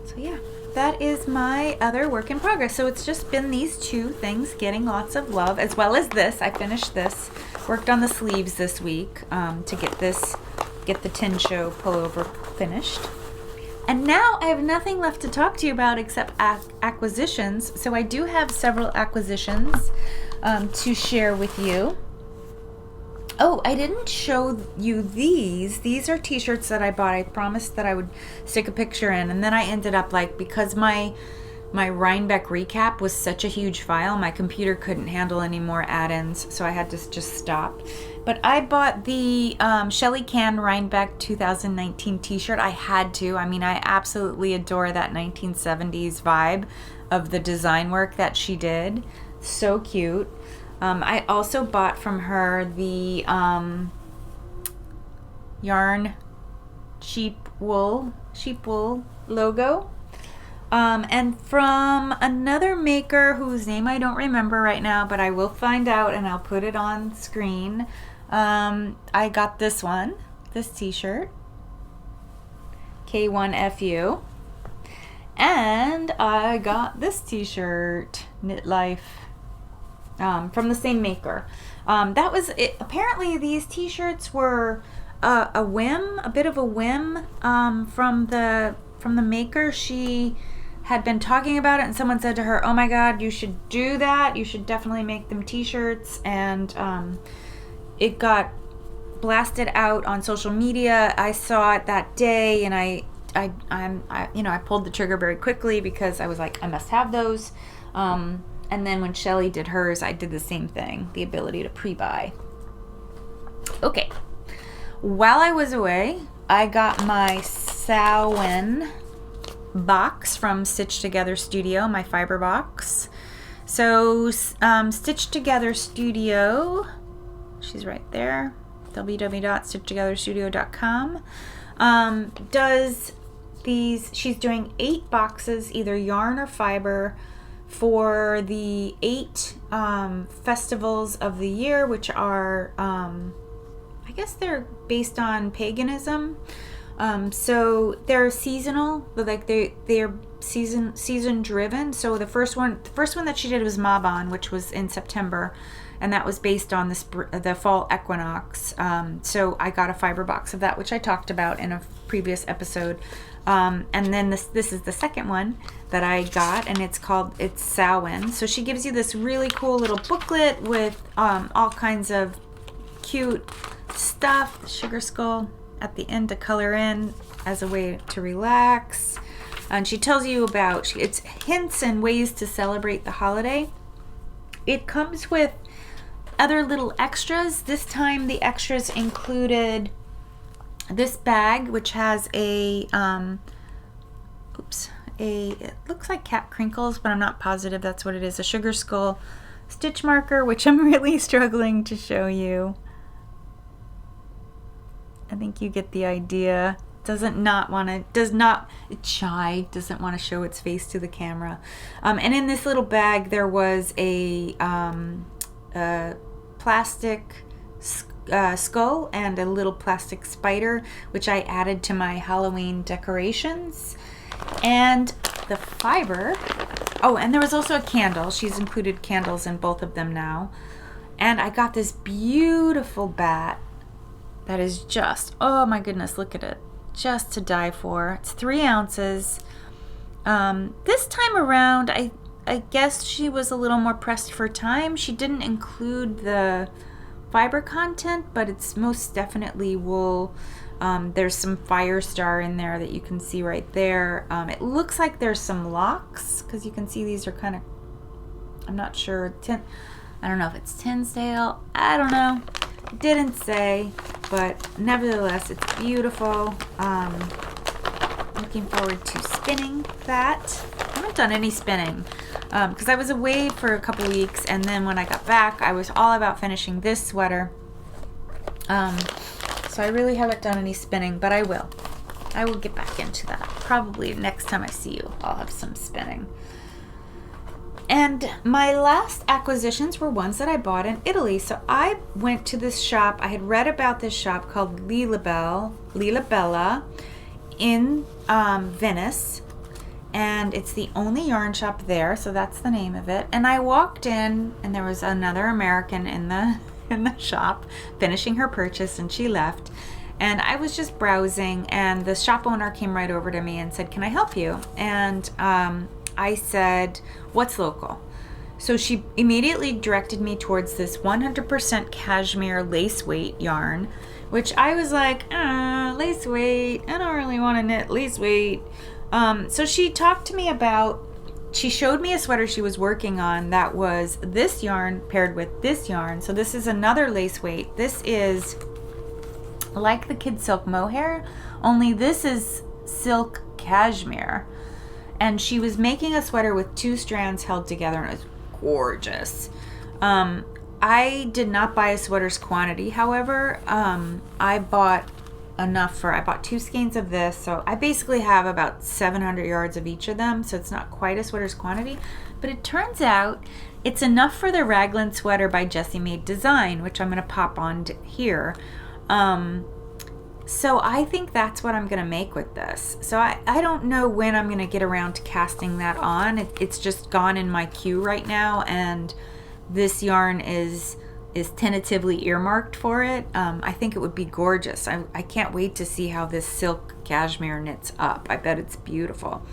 A: So yeah, that is my other work in progress. So it's just been these 2 things getting lots of love, as well as this. I finished this, worked on the sleeves this week to get the Tensho pullover finished. And now I have nothing left to talk to you about except acquisitions. So I do have several acquisitions to share with you. Oh, I didn't show you these. These are t-shirts that I bought. I promised that I would stick a picture in, and then I ended up, like, because my Rhinebeck recap was such a huge file, my computer couldn't handle any more add-ins, so I had to just stop. But I bought the Shelli Can Rhinebeck 2019 t-shirt. I had to. I mean, I absolutely adore that 1970s vibe of the design work that she did. So cute. I also bought from her the yarn sheep wool logo. And from another maker whose name I don't remember right now, but I will find out and I'll put it on screen. I got this t-shirt, K1FU. And I got this t-shirt, Knit Life, from the same maker. That was it. Apparently these t-shirts were a bit of a whim from the maker. She had been talking about it, and someone said to her, "Oh my God, you should do that. You should definitely make them t-shirts." And it got blasted out on social media. I saw it that day, and I pulled the trigger very quickly because I was like, I must have those. And then when Shelli did hers, I did the same thing, the ability to pre-buy. Okay. While I was away, I got my Samhain box from Stitch Together Studio, my fiber box. So Stitch Together Studio, she's right there, www.stitchtogetherstudio.com. She's doing 8 boxes, either yarn or fiber, for the 8 festivals of the year, which are, I guess they're based on paganism. So they're seasonal, but like they're season driven. So the first one that she did was Mabon, which was in September, and that was based on the fall equinox. So I got a fiber box of that, which I talked about in a previous episode. And then this is the second one that I got, and it's Samhain. So she gives you this really cool little booklet with all kinds of cute stuff, sugar skull at the end to color in as a way to relax. And she tells you about it's hints and ways to celebrate the holiday. It comes with other little extras. This time the extras included this bag, which has it looks like cat crinkles, but I'm not positive that's what it is. A sugar skull stitch marker, which I'm really struggling to show you. I think you get the idea. Doesn't want to show its face to the camera. And in this little bag there was a plastic skull and a little plastic spider, which I added to my Halloween decorations. And the fiber. Oh, and there was also a candle. She's included candles in both of them now. And I got this beautiful bat that is just, oh my goodness, look at it. Just to die for. It's 3 ounces. This time around, I guess she was a little more pressed for time. She didn't include the fiber content, but it's most definitely wool. There's some fire star in there that you can see right there. It looks like there's some locks, because you can see these are kind of, I'm not sure, I don't know if it's Tinsdale, I don't know. It didn't say, but nevertheless, it's beautiful. Looking forward to spinning that. I haven't done any spinning because I was away for a couple weeks, and then when I got back, I was all about finishing this sweater. So I really haven't done any spinning, but I will. I will get back into that. Probably next time I see you, I'll have some spinning. And my last acquisitions were ones that I bought in Italy. So I went to this shop. I had read about this shop called Lellabella in Venice. And it's the only yarn shop there, so that's the name of it. And I walked in, and there was another American in the shop finishing her purchase, and she left. And I was just browsing, and the shop owner came right over to me and said, "Can I help you?" And I said, "What's local?" So she immediately directed me towards this 100% cashmere lace weight yarn, which I was like, lace weight, I don't really want to knit lace weight. So she talked to me about, she showed me a sweater she was working on that was this yarn paired with this yarn. So this is another lace weight. This is like the kid silk mohair, only this is silk cashmere. And she was making a sweater with 2 strands held together, and it was gorgeous. I did not buy a sweater's quantity, however. I bought enough I bought 2 skeins of this, so I basically have about 700 yards of each of them, so it's not quite a sweater's quantity. But it turns out it's enough for the raglan sweater by Jessie Made Design, which I'm going to pop on here. So I think that's what I'm going to make with this. So I don't know when I'm going to get around to casting that on. It's just gone in my queue right now, and this yarn is tentatively earmarked for it. I think it would be gorgeous. I can't wait to see how this silk cashmere knits up. I bet it's beautiful.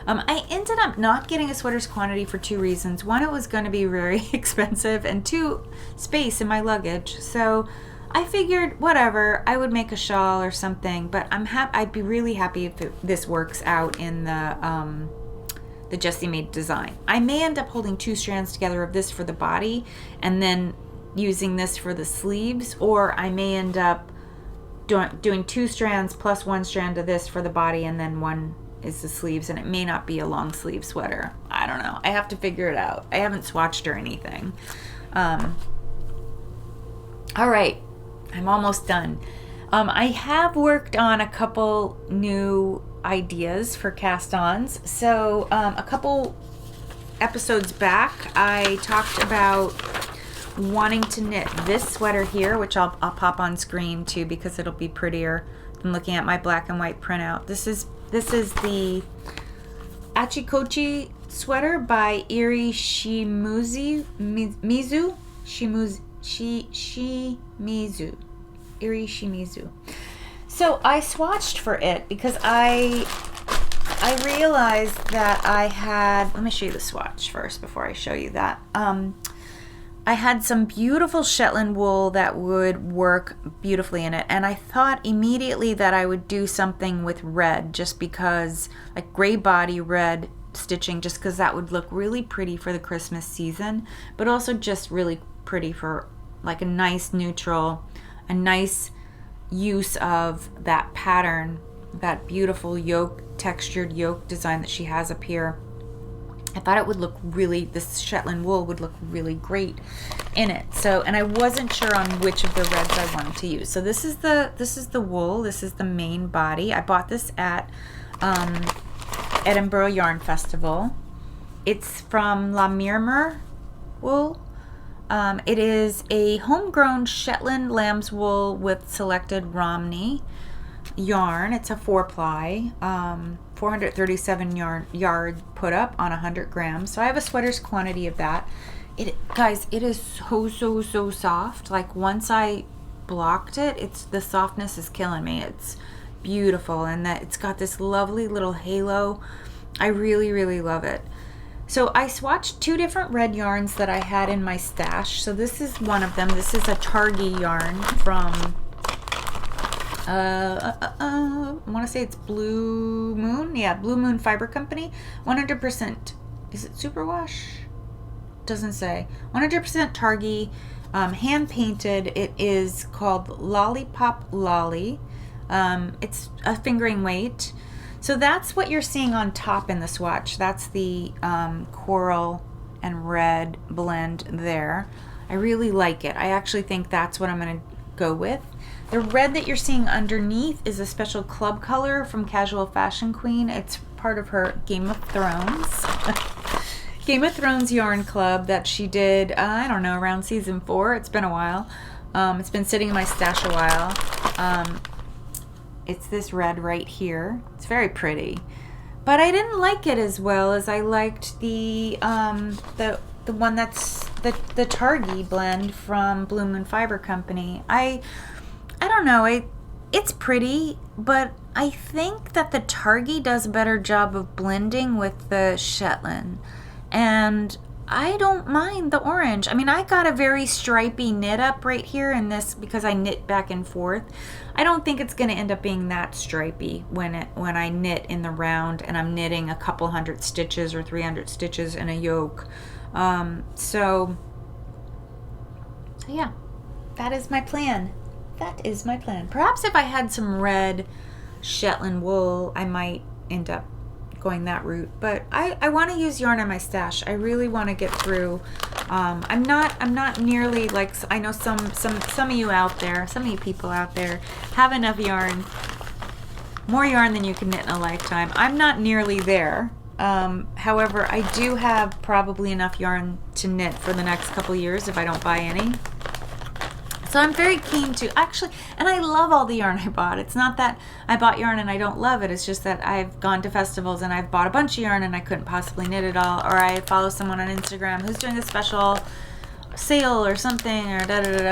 A: I ended up not getting a sweater's quantity for 2 reasons. One, it was going to be very expensive, and 2, space in my luggage. So I figured, whatever, I would make a shawl or something, but I'd be really happy if this works out in the Jessie Made Design. I may end up holding 2 strands together of this for the body and then using this for the sleeves, or I may end up doing 2 strands plus 1 strand of this for the body, and then 1 is the sleeves, and it may not be a long sleeve sweater. I don't know. I have to figure it out. I haven't swatched or anything. All right, I'm almost done. I have worked on a couple new ideas for cast-ons. So a couple episodes back, I talked about wanting to knit this sweater here, which I'll pop on screen too because it'll be prettier than looking at my black and white printout. This is the achikochi sweater by Iri Shimizu. Iri Shimizu. So I swatched for it because I realized that I had, let me show you the swatch first before I show you that. I had some beautiful Shetland wool that would work beautifully in it, and I thought immediately that I would do something with red, just because, like gray body red stitching, just because that would look really pretty for the Christmas season, but also just really pretty for like a nice neutral, a nice use of that pattern, that beautiful yoke, textured yoke design that she has up here. I thought it would look really, this Shetland wool would look really great in it. So, and I wasn't sure on which of the reds I wanted to use. So this is the wool. This is the main body. I bought this at Edinburgh Yarn Festival. It's from Lammermuir wool. It is a homegrown Shetland lamb's wool with selected Romney yarn. It's a 4-ply, 437 yard put up on 100 grams. So I have a sweater's quantity of that. Guys, it is so soft. Like once I blocked it, the softness is killing me. It's beautiful, and that it's got this lovely little halo. I really love it. So I swatched 2 different red yarns that I had in my stash. So this is one of them. This is a Targhee yarn from I want to say it's Blue Moon. Yeah, Blue Moon Fibre Company. 100%. Is it superwash? Doesn't say. 100% Targhee, hand painted. It is called Lollipop Lolly. It's a fingering weight. So that's what you're seeing on top in the swatch. That's the coral and red blend there. I really like it. I actually think that's what I'm going to go with. The red that you're seeing underneath is a special club color from Casual Fashion Queen. It's part of her Game of Thrones. Game of Thrones yarn club that she did, I don't know, around season 4. It's been a while. It's been sitting in my stash a while. It's this red right here. It's very pretty. But I didn't like it as well as I liked the one that's the Targhee blend from Blue Moon Fibre Company. I don't know. It's pretty, but I think that the Targhee does a better job of blending with the Shetland. And I don't mind the orange. I mean, I got a very stripy knit up right here in this because I knit back and forth. I don't think it's going to end up being that stripy when I knit in the round and I'm knitting a couple hundred stitches or 300 stitches in a yoke. So yeah, that is my plan. That is my plan. Perhaps if I had some red Shetland wool, I might end up going that route. But I want to use yarn in my stash. I really want to get through. I'm not nearly like, I know some of you out there, some of you people out there have enough yarn, more yarn than you can knit in a lifetime. I'm not nearly there. However, I do have probably enough yarn to knit for the next couple years if I don't buy any. So I'm very keen to actually, and I love all the yarn I bought. It's not that I bought yarn and I don't love it. It's just that I've gone to festivals and I've bought a bunch of yarn and I couldn't possibly knit it all. Or I follow someone on Instagram who's doing a special sale or something or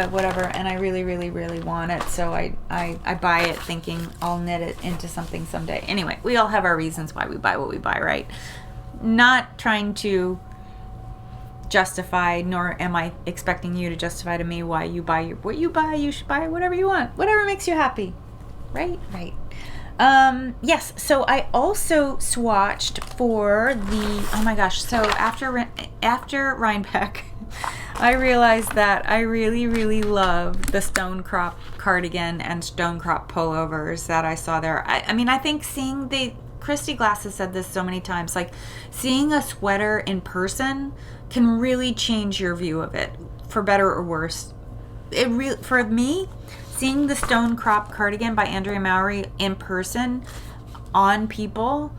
A: whatever, and I really want it. So I buy it thinking I'll knit it into something someday. Anyway, we all have our reasons why we buy what we buy, right? Not trying to justify, nor am I expecting you to justify to me why you buy what you buy. You should buy whatever you want, whatever makes you happy, right? Yes, so I also swatched for the, oh my gosh, so after Rhinebeck, I realized that I really love the stone crop cardigan and stone crop pullovers that I saw there. I mean, I think seeing Christy Glass has said this so many times, like seeing a sweater in person can really change your view of it, for better or worse. for me, seeing the Stone Crop cardigan by Andrea Mowry in person on people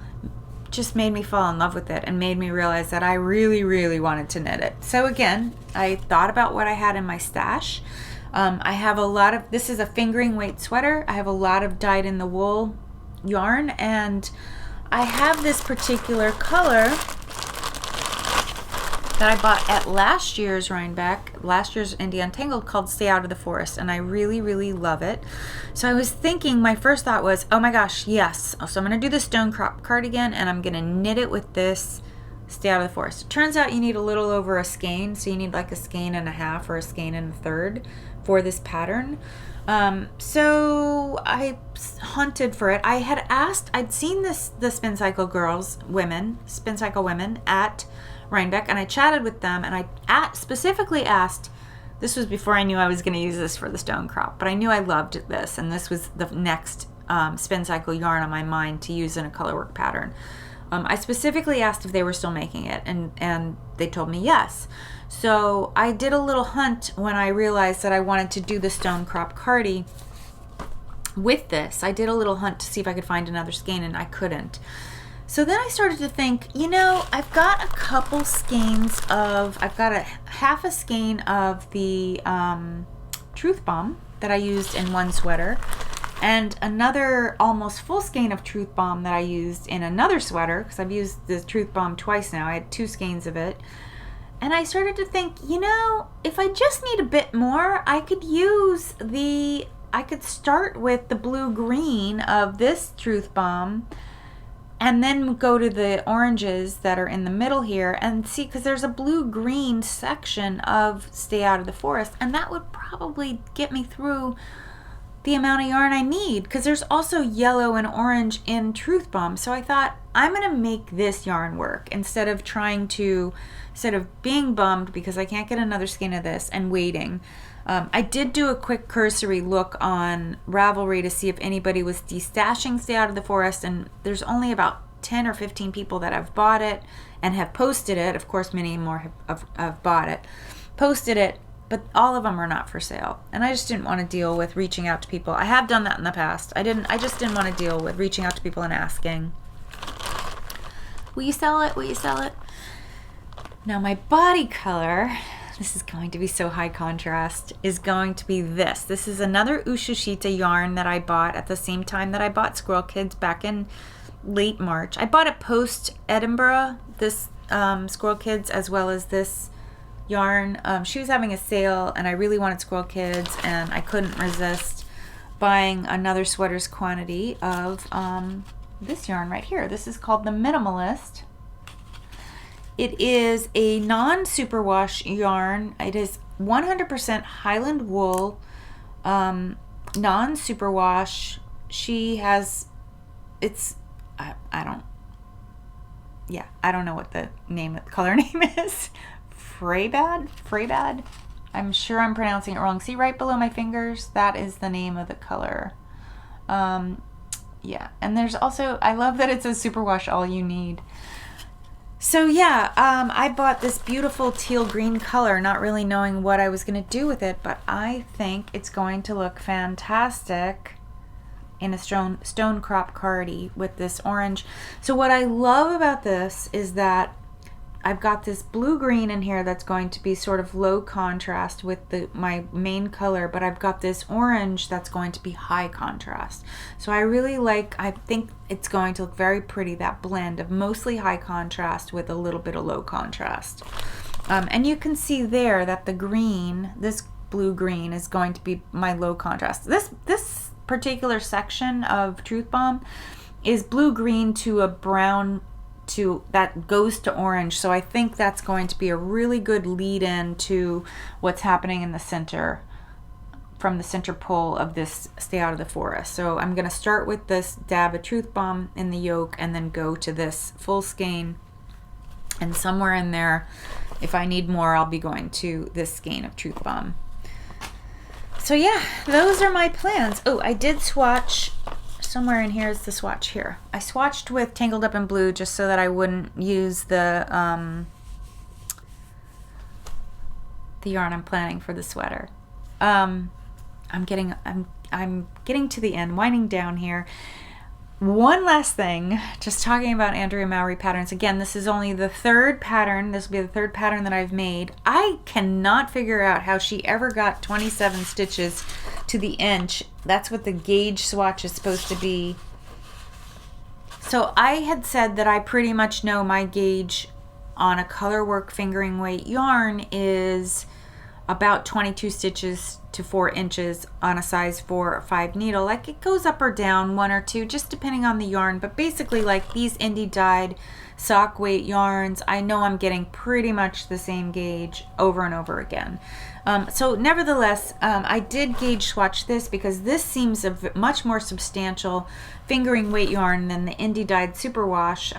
A: just made me fall in love with it and made me realize that I really, really wanted to knit it. So again, I thought about what I had in my stash. I have a lot of, this is a fingering weight sweater. I have a lot of dyed in the wool yarn, and I have this particular color that I bought at last year's Rhinebeck, last year's India Untangled, called Stay Out of the Forest, and I really, really love it. So I was thinking, my first thought was, oh my gosh, yes. So I'm going to do the Stone Crop cardigan, and I'm going to knit it with this Stay Out of the Forest. It turns out you need a little over a skein, so you need like a skein and a half or a skein and a third for this pattern. So I hunted for it. I had asked, I'd seen the Spincycle women at Rhinebeck, and I chatted with them, and I specifically asked, this was before I knew I was going to use this for the Stone Crop, but I knew I loved this, and this was the next Spincycle yarn on my mind to use in a colorwork pattern. I specifically asked if they were still making it, and they told me yes. So I did a little hunt when I realized that I wanted to do the Stone Crop cardi with this. I did a little hunt to see if I could find another skein, and I couldn't. So then I started to think, I've got a couple skeins I've got a half a skein of the Truth Bomb that I used in one sweater, and another almost full skein of Truth Bomb that I used in another sweater, because I've used the Truth Bomb twice now. I had 2 skeins of it. And I started to think, if I just need a bit more, I could start with the blue-green of this Truth Bomb, and then go to the oranges that are in the middle here and see, because there's a blue-green section of Stay Out of the Forest, and that would probably get me through the amount of yarn I need, because there's also yellow and orange in Truth Bomb. So I thought, I'm going to make this yarn work instead of being bummed because I can't get another skein of this and waiting. I did do a quick cursory look on Ravelry to see if anybody was destashing Stay Out of the Forest, and there's only about 10 or 15 people that have bought it and have posted it. Of course, many more have bought it, posted it, but all of them are not for sale. And I just didn't want to deal with reaching out to people. I have done that in the past. I just didn't want to deal with reaching out to people and asking, will you sell it? Will you sell it? Now my body color, this is going to be so high contrast, is going to be this. This is another Uschitita yarn that I bought at the same time that I bought Squirrel Kids back in late March. I bought it post Edinburgh, this Squirrel Kids, as well as this yarn. She was having a sale, and I really wanted Squirrel Kids, and I couldn't resist buying another sweater's quantity of this yarn right here. This is called the Minimalist. It is a non-superwash yarn. It is 100% Highland wool, non-superwash. She has, I don't know what the color name is. Freybad. I'm sure I'm pronouncing it wrong. See right below my fingers? That is the name of the color. And there's also, I love that it says superwash all you need. So I bought this beautiful teal green color, not really knowing what I was going to do with it, but I think it's going to look fantastic in a stone crop cardi with this orange. So what I love about this is that I've got this blue-green in here that's going to be sort of low contrast with my main color, but I've got this orange that's going to be high contrast. So I think it's going to look very pretty, that blend of mostly high contrast with a little bit of low contrast. And you can see there that the green, this blue-green, is going to be my low contrast. This particular section of Truth Bomb is blue-green to a brown that goes to orange, so I think that's going to be a really good lead-in to what's happening in the center, from the center pole of this Stay Out of the Forest. So I'm going to start with this dab of Truth Bomb in the yoke and then go to this full skein, and somewhere in there, if I need more, I'll be going to this skein of Truth Bomb. So those are my plans. Oh, I did swatch. Somewhere in here is the swatch here. I swatched with Tangled Up in Blue just so that I wouldn't use the yarn I'm planning for the sweater. I'm getting to the end, winding down here. One last thing, just talking about Andrea Mowry patterns. Again, this is only the third pattern. This will be the third pattern that I've made. I cannot figure out how she ever got 27 stitches to the inch. That's what the gauge swatch is supposed to be. So I had said that I pretty much know my gauge on a colorwork fingering weight yarn is about 22 stitches to 4 inches on a size 4 or 5 needle. Like, it goes up or down 1 or 2 just depending on the yarn, but basically like these indie dyed sock weight yarns, I know I'm getting pretty much the same gauge over and over again. So nevertheless, I did gauge swatch this because this seems a much more substantial fingering weight yarn than the indie dyed superwash.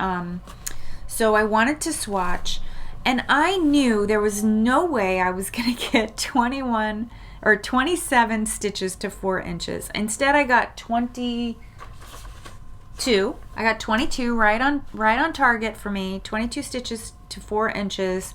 A: So I wanted to swatch, and I knew there was no way I was going to get 21 or 27 stitches to 4 inches. Instead, I got 22. I got 22 right on target for me. 22 stitches to 4 inches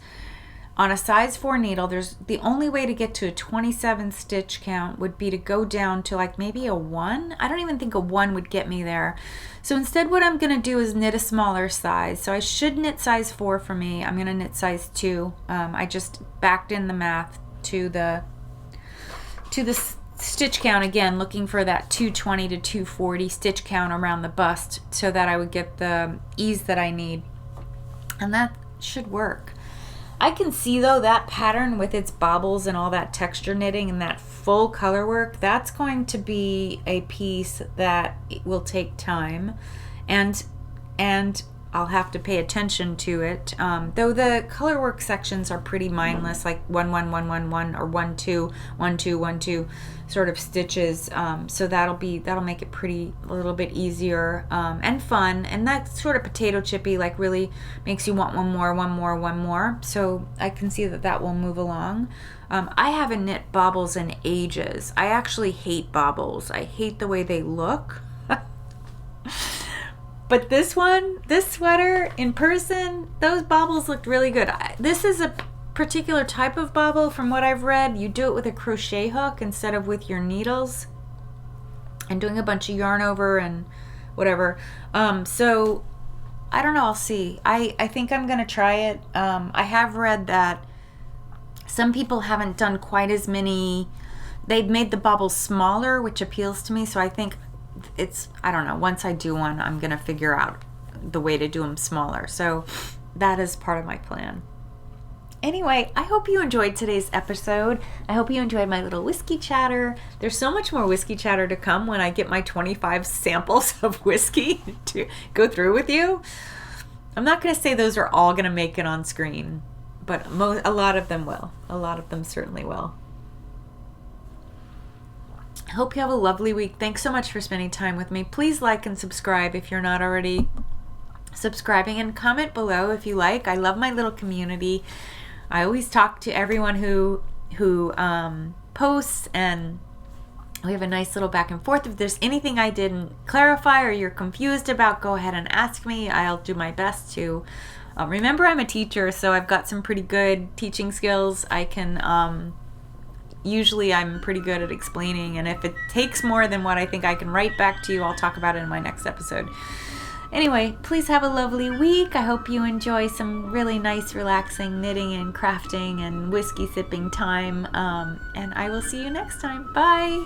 A: on a size 4 needle. There's the only way to get to a 27 stitch count would be to go down to like maybe a 1. I don't even think a 1 would get me there. So instead, what I'm going to do is knit a smaller size. So I should knit size 4 for me. I'm going to knit size 2. I just backed in the math to the stitch count again, looking for that 220 to 240 stitch count around the bust so that I would get the ease that I need. And that should work. I can see though that pattern with its bobbles and all that texture knitting and that full color work, that's going to be a piece that will take time, and I'll have to pay attention to it. Though the color work sections are pretty mindless, like 1 1 1 1 1 or 1 2 1 2 1 2 sort of stitches. So that'll make it a little bit easier and fun. And that sort of potato chippy, like really makes you want one more. So I can see that will move along. I haven't knit bobbles in ages. I actually hate bobbles. I hate the way they look. But this sweater in person, those bobbles looked really good. This is a particular type of bobble from what I've read. You do it with a crochet hook instead of with your needles and doing a bunch of yarn over and whatever. So I don't know, I'll see. I think I'm gonna try it. I have read that some people haven't done quite as many. They've made the bobbles smaller, which appeals to me. So I think I don't know, once I do one, I'm gonna figure out the way to do them smaller. So that is part of my plan. Anyway, I hope you enjoyed today's episode. I hope you enjoyed my little whiskey chatter. There's so much more whiskey chatter to come when I get my 25 samples of whiskey to go through with you. I'm not gonna say those are all gonna make it on screen, but a lot of them will. A lot of them certainly will. I hope you have a lovely week. Thanks so much for spending time with me. Please like and subscribe if you're not already subscribing, and comment below if you like. I love my little community. I always talk to everyone who posts, and we have a nice little back and forth. If there's anything I didn't clarify or you're confused about, go ahead and ask me. I'll do my best to. Remember, I'm a teacher, so I've got some pretty good teaching skills. I can usually I'm pretty good at explaining, and if it takes more than what I think I can write back to you, I'll talk about it in my next episode. Anyway, please have a lovely week. I hope you enjoy some really nice, relaxing knitting and crafting and whiskey sipping time, and I will see you next time. Bye!